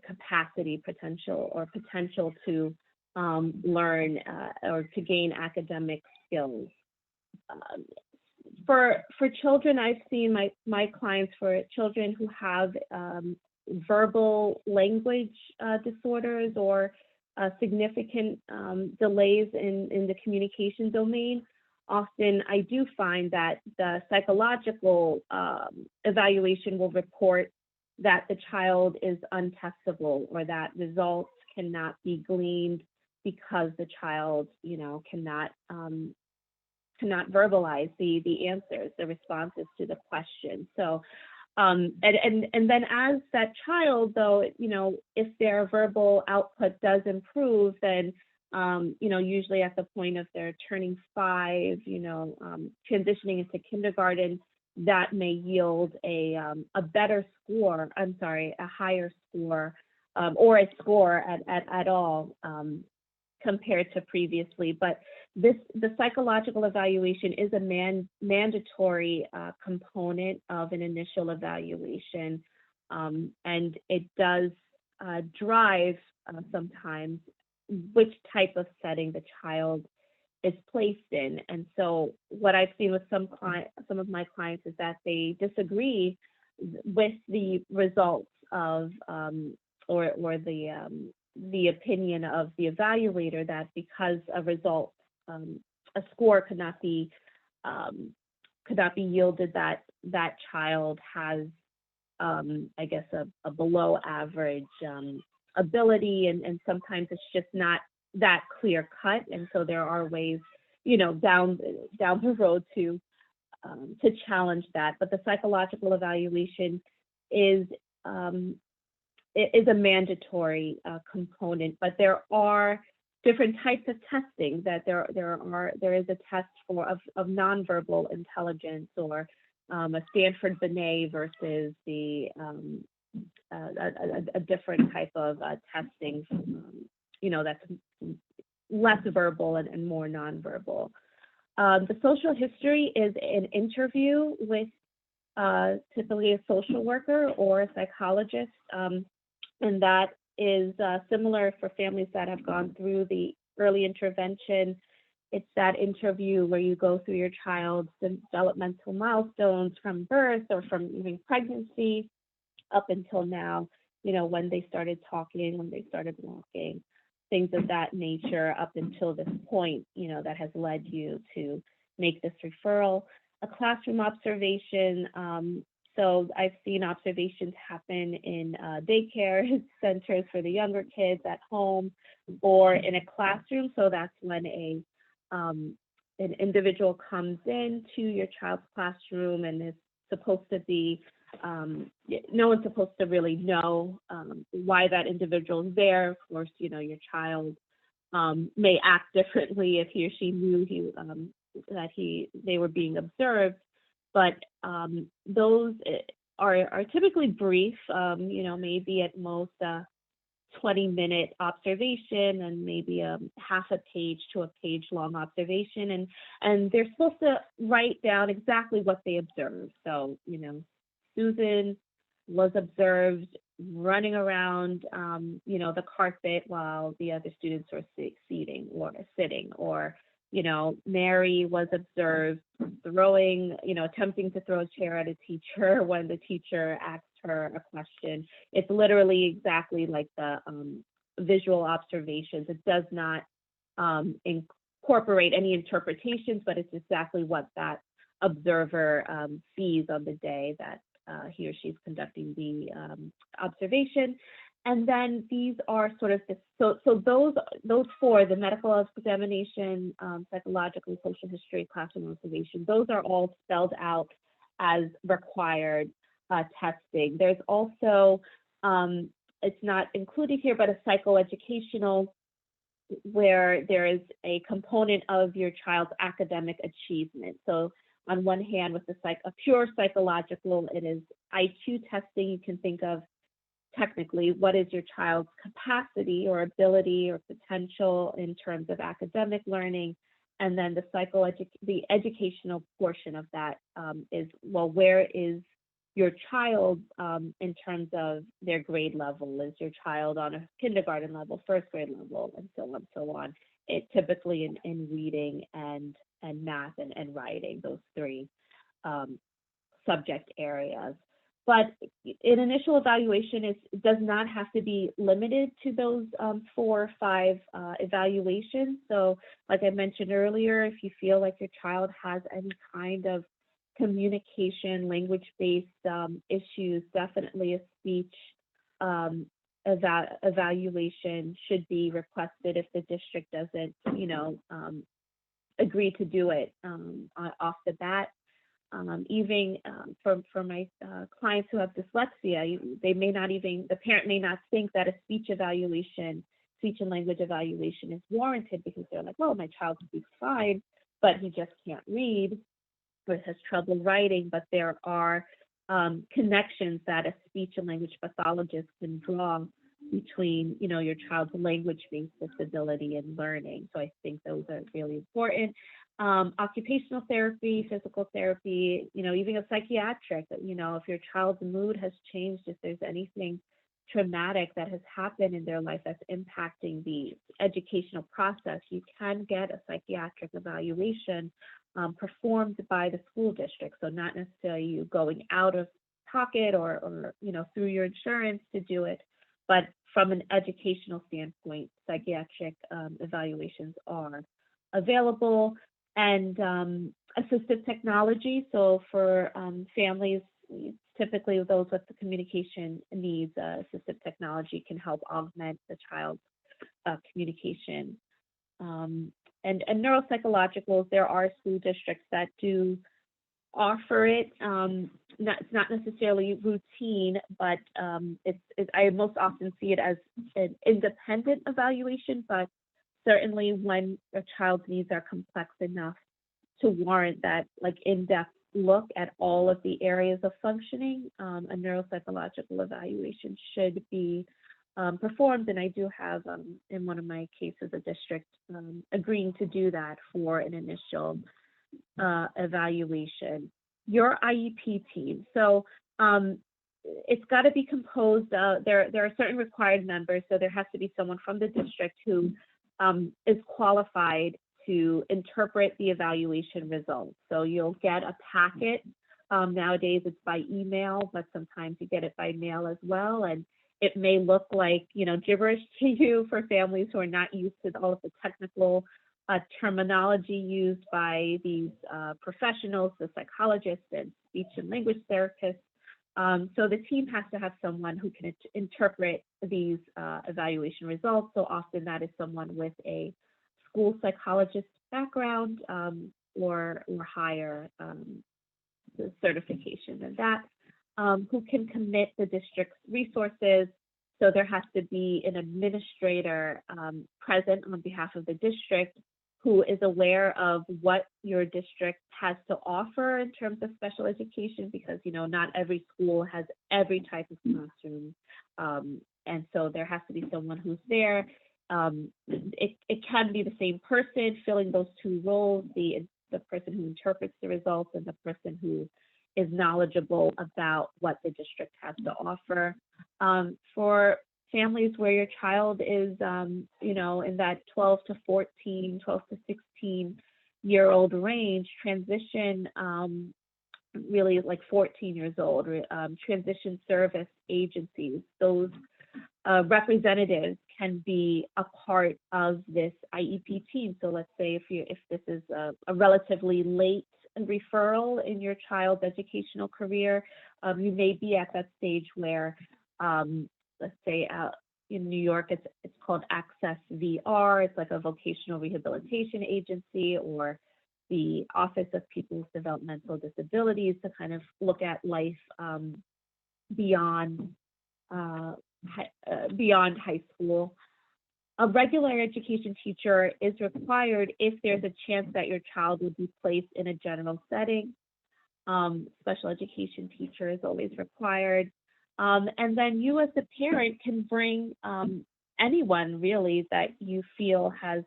capacity, potential to learn or to gain academic skills. For children, I've seen my clients, for children who have verbal language disorders or significant delays in the communication domain. Often I do find that the psychological evaluation will report that the child is untestable, or that results cannot be gleaned because the child, cannot verbalize the answers, the responses to the question. So, and then as that child, though, if their verbal output does improve, then usually at the point of their turning 5, transitioning into kindergarten, that may yield a better score. A higher score, or a score at all compared to previously. But the psychological evaluation is a mandatory component of an initial evaluation, and it does drive sometimes which type of setting the child is placed in. And so what I've seen with some of my clients is that they disagree with the results of or the opinion of the evaluator, that because a score could not be yielded, that child has a below average ability, and sometimes it's just not that clear cut, and so there are ways down the road to challenge that. But the psychological evaluation is a mandatory component, but there are different types of testing, that there is a test of nonverbal intelligence, or a Stanford Binet versus a different type of testing, that's less verbal and more nonverbal. The social history is an interview with typically a social worker or a psychologist, and that is similar for families that have gone through the early intervention. It's that interview where you go through your child's developmental milestones from birth or from even pregnancy up until now, when they started talking, when they started walking, things of that nature up until this point, that has led you to make this referral. A classroom observation. So I've seen observations happen in daycare centers for the younger kids, at home, or in a classroom. So that's when an individual comes into your child's classroom and is supposed to be, no one's supposed to really know why that individual is there. Of course, your child may act differently if he or she knew that they were being observed, but those are typically brief, maybe at most 20-minute observation, and maybe a half a page to a page long observation, and they're supposed to write down exactly what they observed. So, Susan was observed running around, the carpet while the other students were sitting, or Mary was observed throwing, attempting to throw a chair at a teacher when the teacher asked her a question. It's literally exactly like the visual observations. It does not incorporate any interpretations, but it's exactly what that observer sees on the day that he or she's conducting the observation. And then these are sort of so those four: the medical examination, psychological, social history, classroom observation. Those are all spelled out as required testing. There's also, it's not included here, but a psychoeducational, where there is a component of your child's academic achievement. So on one hand, with a pure psychological, it is IQ testing. You can think of technically what is your child's capacity or ability or potential in terms of academic learning. And then the educational portion of that is, well, where is your child in terms of their grade level? Is your child on a kindergarten level, first grade level, and so on? It typically in reading and math and writing, those three subject areas. But an initial evaluation does not have to be limited to those 4 or 5 evaluations. So like I mentioned earlier, if you feel like your child has any kind of communication, language-based issues, definitely a speech evaluation should be requested if the district doesn't, agree to do it off the bat. Even for my clients who have dyslexia, the parent may not think that a speech and language evaluation is warranted, because they're like, well, my child will be fine, but he just can't read or has trouble writing. But there are connections that a speech and language pathologist can draw between, your child's language-based disability and learning. So I think those are really important. Occupational therapy, physical therapy, even a psychiatric, if your child's mood has changed, if there's anything traumatic that has happened in their life that's impacting the educational process, you can get a psychiatric evaluation performed by the school district. So not necessarily you going out of pocket or through your insurance to do it, but from an educational standpoint, psychiatric evaluations are available. And assistive technology. So for families, typically those with the communication needs, assistive technology can help augment the child's communication. And neuropsychologicals, there are school districts that do offer it. It's not necessarily routine, but I most often see it as an independent evaluation, but certainly when a child's needs are complex enough to warrant that like in-depth look at all of the areas of functioning, a neuropsychological evaluation should be performed. And I do have in one of my cases a district agreeing to do that for an initial evaluation. Your IEP team. So it's got to be composed. There are certain required members. So there has to be someone from the district who is qualified to interpret the evaluation results. So you'll get a packet. Nowadays it's by email, but sometimes you get it by mail as well. And it may look like, you know, gibberish to you for families who are not used to all of the technical terminology used by these professionals, the psychologists and speech and language therapists. So the team has to have someone who can interpret these evaluation results. So often that is someone with a school psychologist background or higher certification than that, who can commit the district's resources. So there has to be an administrator present on behalf of the district who is aware of what your district has to offer in terms of special education, because, you know, not every school has every type of classroom. And so there has to be someone who's there. It can be the same person filling those two roles, the person who interprets the results and the person who is knowledgeable about what the district has to offer. For families where your child is, you know, in that 12 to 14, 12 to 16-year-old range, transition, really like 14 years old, transition service agencies, those representatives can be a part of this IEP team. So let's say if this is a relatively late referral in your child's educational career, you may be at that stage where, let's say in New York, it's called Access VR. It's like a vocational rehabilitation agency, or the Office of People with Developmental Disabilities, to kind of look at life beyond high school. A regular education teacher is required if there's a chance that your child would be placed in a general setting. Special education teacher is always required. And then you as the parent can bring anyone really that you feel has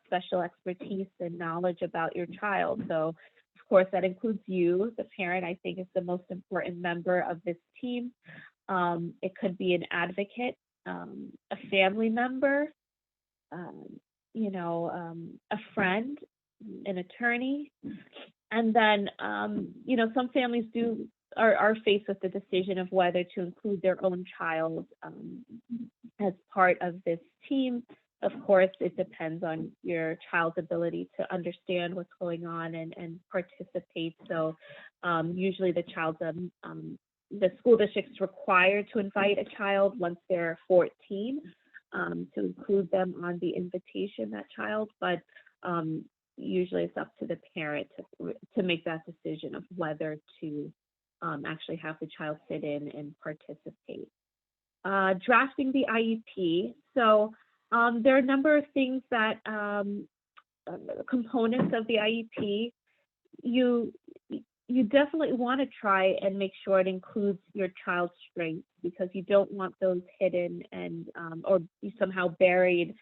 special expertise and knowledge about your child. So of course that includes you, the parent. I think is the most important member of this team. It could be an advocate, a family member, you know, a friend, an attorney. And then, you know, some families are faced with the decision of whether to include their own child as part of this team. Of course, it depends on your child's ability to understand what's going on and participate. So usually the school district's required to invite a child once they're 14 to include them on the invitation, that child. But usually it's up to the parent to make that decision of whether to actually have the child sit in and participate. Drafting the IEP. So there are a number of things that components of the IEP. You definitely want to try and make sure it includes your child's strengths, because you don't want those hidden and or be somehow buried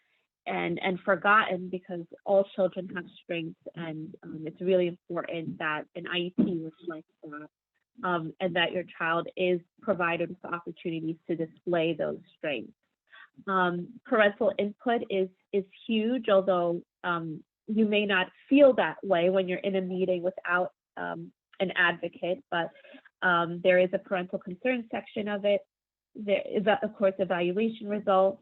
and forgotten, because all children have strengths, and it's really important that an IEP reflects that. And that your child is provided with opportunities to display those strengths. Parental input is huge, although you may not feel that way when you're in a meeting without an advocate, but there is a parental concern section of it. There is, of course, evaluation results.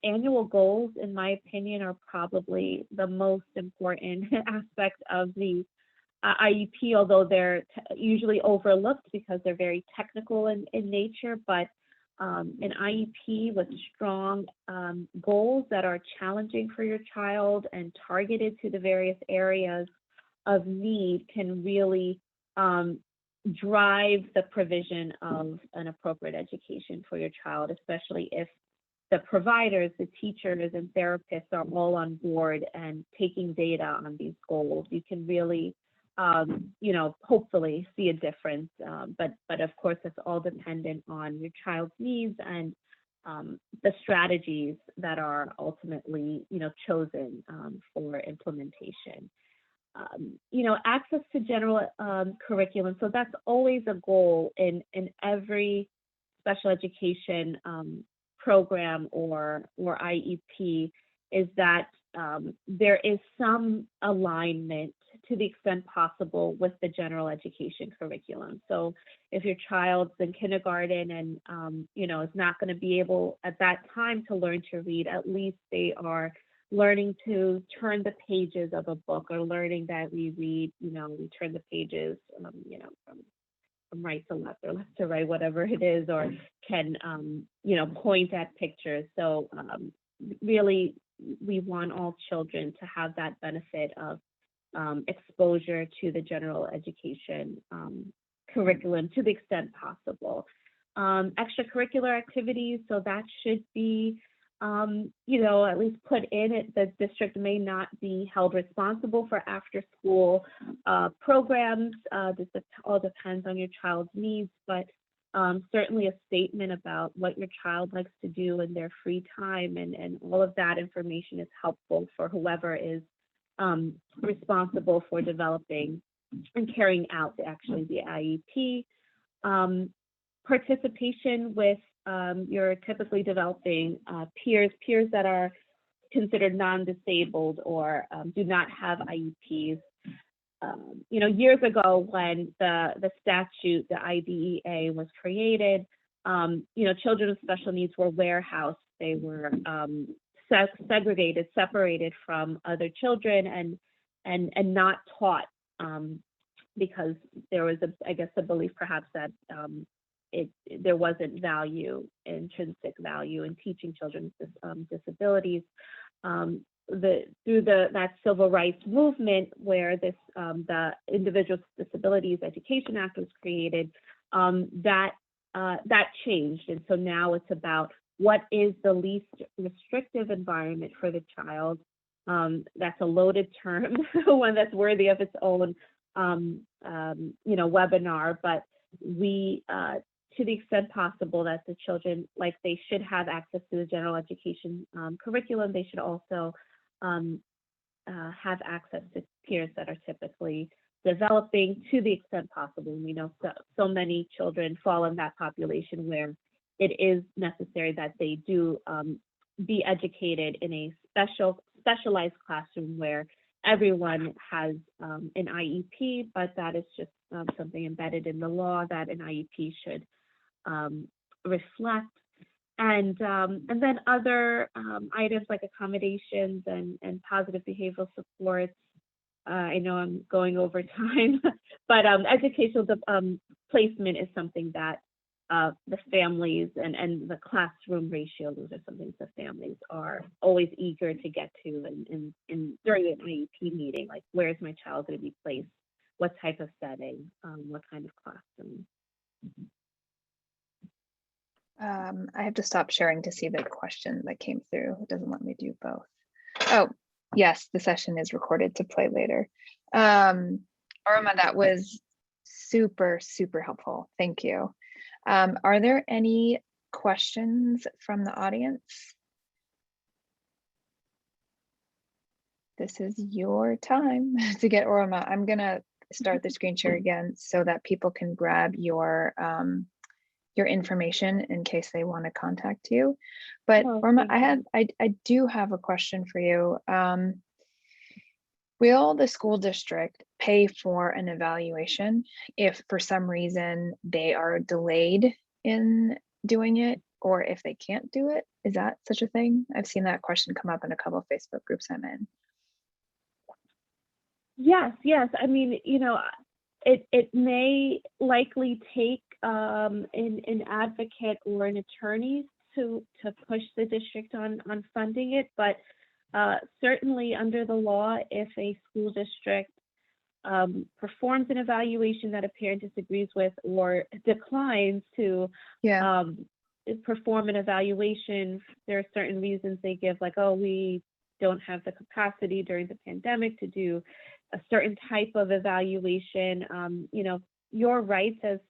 Annual goals, in my opinion, are probably the most important aspect of the IEP, although they're usually overlooked because they're very technical in nature. But an IEP with strong goals that are challenging for your child and targeted to the various areas of need can really drive the provision of an appropriate education for your child, especially if the providers, the teachers, and therapists are all on board and taking data on these goals, you can really, hopefully see a difference. But of course, it's all dependent on your child's needs and the strategies that are ultimately, chosen for implementation. Access to general curriculum. So that's always a goal in every special education program or IEP, is that there is some alignment to the extent possible with the general education curriculum. So if your child's in kindergarten and is not going to be able at that time to learn to read, at least they are learning to turn the pages of a book, or learning that we read, we turn the pages, from right to left or left to right, whatever it is, or can, point at pictures. So really, we want all children to have that benefit of exposure to the general education curriculum to the extent possible. Extracurricular activities, so that should be, at least put in it. The district may not be held responsible for after school programs. This all depends on your child's needs, but certainly a statement about what your child likes to do in their free time, and all of that information is helpful for whoever is responsible for developing and carrying out the IEP. Participation with your typically developing peers that are considered non-disabled or do not have IEPs. Years ago, when the statute, the IDEA, was created, children with special needs were warehoused. They were segregated, separated from other children, and not taught, because there was, a belief perhaps that there wasn't intrinsic value in teaching children with disabilities. Through that civil rights movement, where the Individuals with Disabilities Education Act was created, that changed, and so now it's about what is the least restrictive environment for the child. That's a loaded term, one that's worthy of its own webinar, but we to the extent possible that the children, like they should have access to the general education curriculum, they should also have access to peers that are typically developing to the extent possible. We know so many children fall in that population where it is necessary that they do be educated in a specialized classroom where everyone has an IEP, but that is just something embedded in the law that an IEP should reflect. And then other items like accommodations and positive behavioral supports. I know I'm going over time, but educational placement is something that the families and the classroom ratio, those are some things the families are always eager to get to in during an IEP meeting, like where's my child going to be placed, what type of setting, what kind of classroom. I have to stop sharing to see the question that came through. It doesn't let me do both. Oh, yes, the session is recorded to play later. Oroma, that was super, super helpful. Thank you. Are there any questions from the audience? This is your time to get Oroma. I'm gonna start the screen share again so that people can grab your information in case they want to contact you. But Oroma, I do have a question for you. Will the school district pay for an evaluation if for some reason they are delayed in doing it, or if they can't do it? Is that such a thing? I've seen that question come up in a couple of Facebook groups I'm in. Yes. I mean, it may likely take an advocate or an attorney to push the district on funding it, but certainly under the law, if a school district performs an evaluation that a parent disagrees with or declines to perform an evaluation, there are certain reasons they give, like, oh, we don't have the capacity during the pandemic to do a certain type of evaluation. Your rights as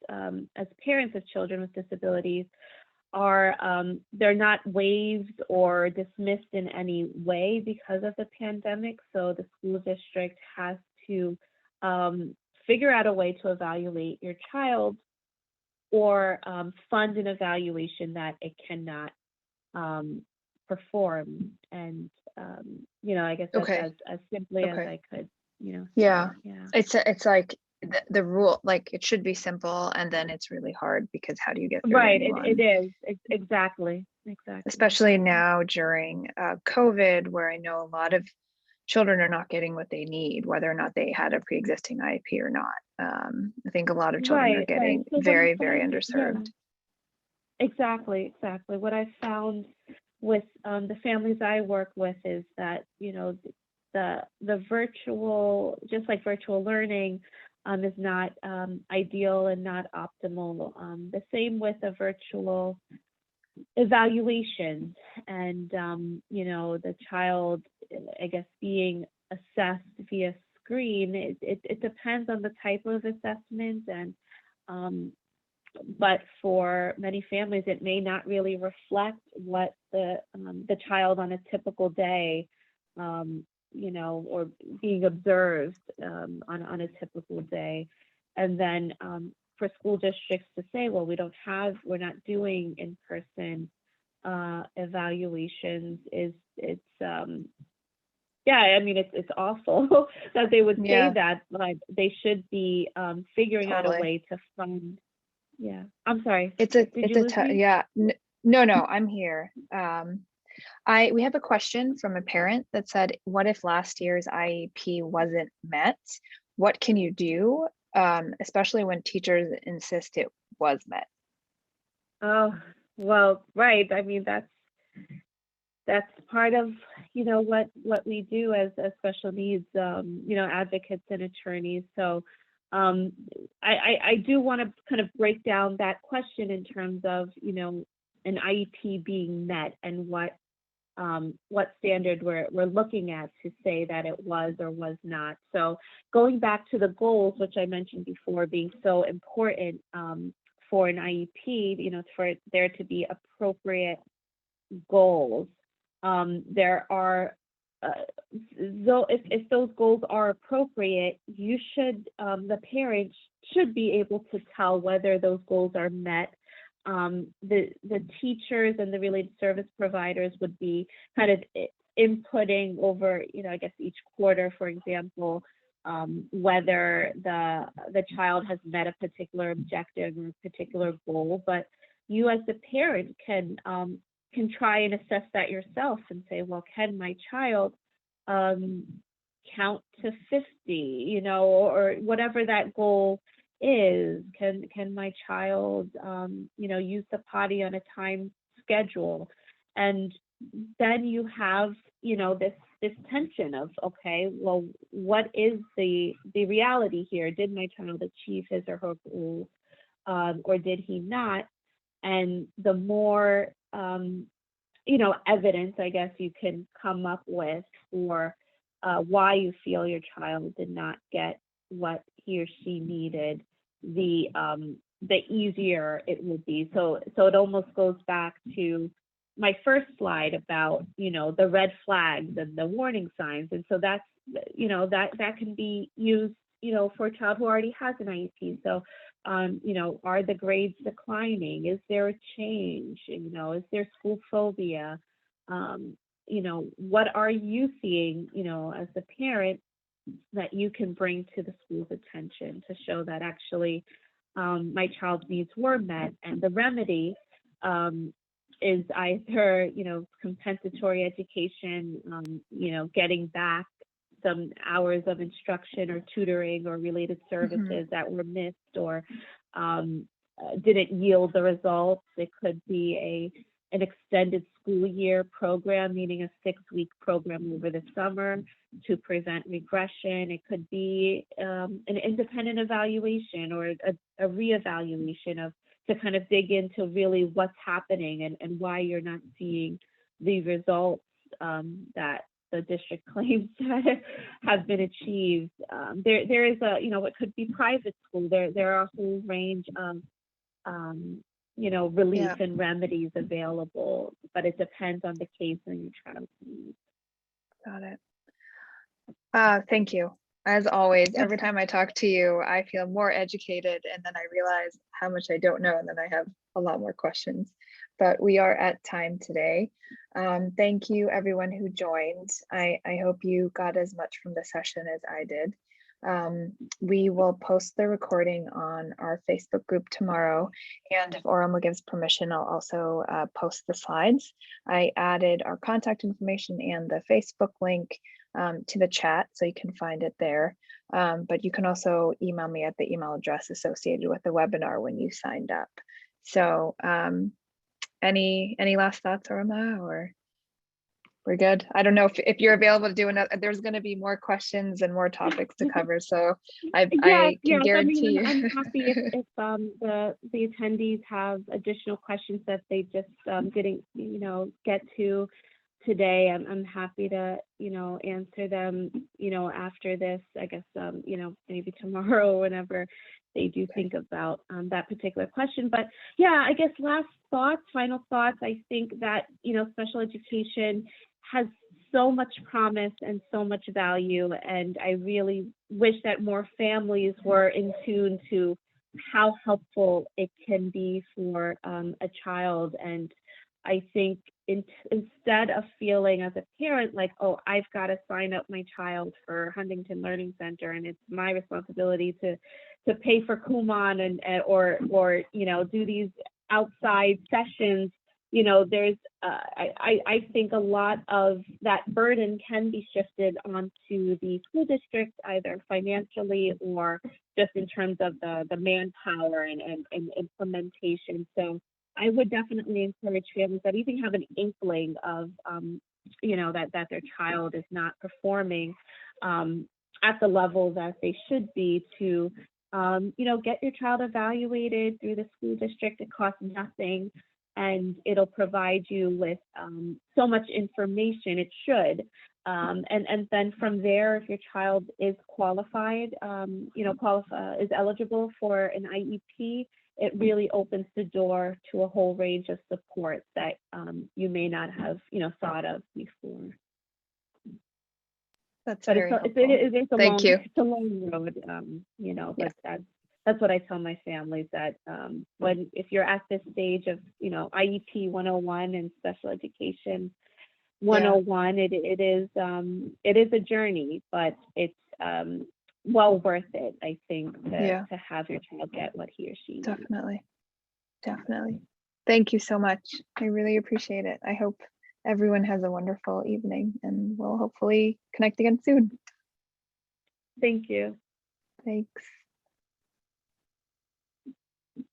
parents of children with disabilities are they're not waived or dismissed in any way because of the pandemic. So the school district has to figure out a way to evaluate your child, or fund an evaluation that it cannot perform. And I guess that's Okay. as simply as Okay. I could, Yeah. say. Yeah. It's like the rule, like it should be simple, and then it's really hard because how do you get through to Right. anyone? It is. Exactly. Especially now during COVID, where I know a lot of children are not getting what they need, whether or not they had a pre-existing IEP or not. I think a lot of children are Right. getting So what I very, very find, yeah, underserved. exactly. What I found with the families I work with is that, the virtual, just like virtual learning, is not ideal and not optimal. The same with a virtual evaluation, and the child, I guess, being assessed via screen. It depends on the type of assessment, and but for many families it may not really reflect what the child on a typical day, or being observed on a typical day. And then for school districts to say, well, we're not doing in-person evaluations, it's yeah, I mean, it's awful that they would say Yeah, that, but they should be figuring out a totally. way to fund. Yeah, I'm sorry. It's a Did it's you a lose me? yeah. No, I'm here. We have a question from a parent that said, what if last year's IEP wasn't met? What can you do? Especially when teachers insist it was met. Oh, well, right. I mean, that's part of what we do as special needs advocates and attorneys. So I do want to kind of break down that question in terms of an IEP being met, and what standard we're looking at to say that it was or was not. So going back to the goals, which I mentioned before being so important for an IEP, for there to be appropriate goals. There are, though, if those goals are appropriate, the parents should be able to tell whether those goals are met. The teachers and the related service providers would be kind of inputting over, I guess each quarter, for example, whether the child has met a particular objective or a particular goal. But you as the parent can try and assess that yourself and say, well, can my child count to 50, or whatever that goal is. Can my child use the potty on a time schedule? And then you have this tension of, okay, well, what is the reality here? Did my child achieve his or her goal, or did he not? And the more evidence, I guess, you can come up with for why you feel your child did not get what he or she needed, the easier it will be. So it almost goes back to my first slide about the red flags and the warning signs. And so that's that can be used for a child who already has an IEP. So are the grades declining? Is there a change? Is there school phobia? What are you seeing, as a parent, that you can bring to the school's attention to show that actually my child's needs were met? And the remedy is either, compensatory education, getting back some hours of instruction or tutoring or related services that were missed or didn't yield the results. It could be an extended school year program, meaning a 6-week program over the summer to prevent regression. It could be an independent evaluation or a reevaluation of to kind of dig into really what's happening and why you're not seeing the results that the district claims that have been achieved. There is a, what could be private school. There are a whole range of, relief and remedies available, but it depends on the case and your child's needs. Got it. Thank you. As always, every time I talk to you, I feel more educated, and then I realize how much I don't know, and then I have a lot more questions. But we are at time today. Thank you, everyone who joined. I hope you got as much from the session as I did. We will post the recording on our Facebook group tomorrow, and if Oroma gives permission, I'll also post the slides. I added our contact information and the Facebook link to the chat, so you can find it there. But you can also email me at the email address associated with the webinar when you signed up. So any last thoughts, Oroma, or we're good? I don't know if you're available to do another. There's going to be more questions and more topics to cover, so I can guarantee you. I'm happy if the attendees have additional questions that they just didn't get to today. I'm happy to answer them after this, I guess maybe tomorrow, whenever they do think about that particular question. But yeah, I guess final thoughts, I think that special education has so much promise and so much value, and I really wish that more families were in tune to how helpful it can be for a child. And I think instead of feeling as a parent like, oh, I've got to sign up my child for Huntington Learning Center and it's my responsibility to pay for Kumon or do these outside sessions, there's I think a lot of that burden can be shifted onto the school district, either financially or just in terms of the manpower and implementation. So I would definitely encourage families that even have an inkling of, that their child is not performing at the level that they should be to, get your child evaluated through the school district. It costs nothing, and it'll provide you with so much information. It should. And then from there, if your child is qualified, is eligible for an IEP, it really opens the door to a whole range of support that you may not have, thought of before. That's very helpful. It's a long road, but that's what I tell my families, that if you're at this stage of, IEP 101 and special education 101, it is a journey, but it's well worth it, I think, to have your child get what he or she needs. Definitely. Thank you so much. I really appreciate it. I hope everyone has a wonderful evening, and we'll hopefully connect again soon. Thank you. Thanks.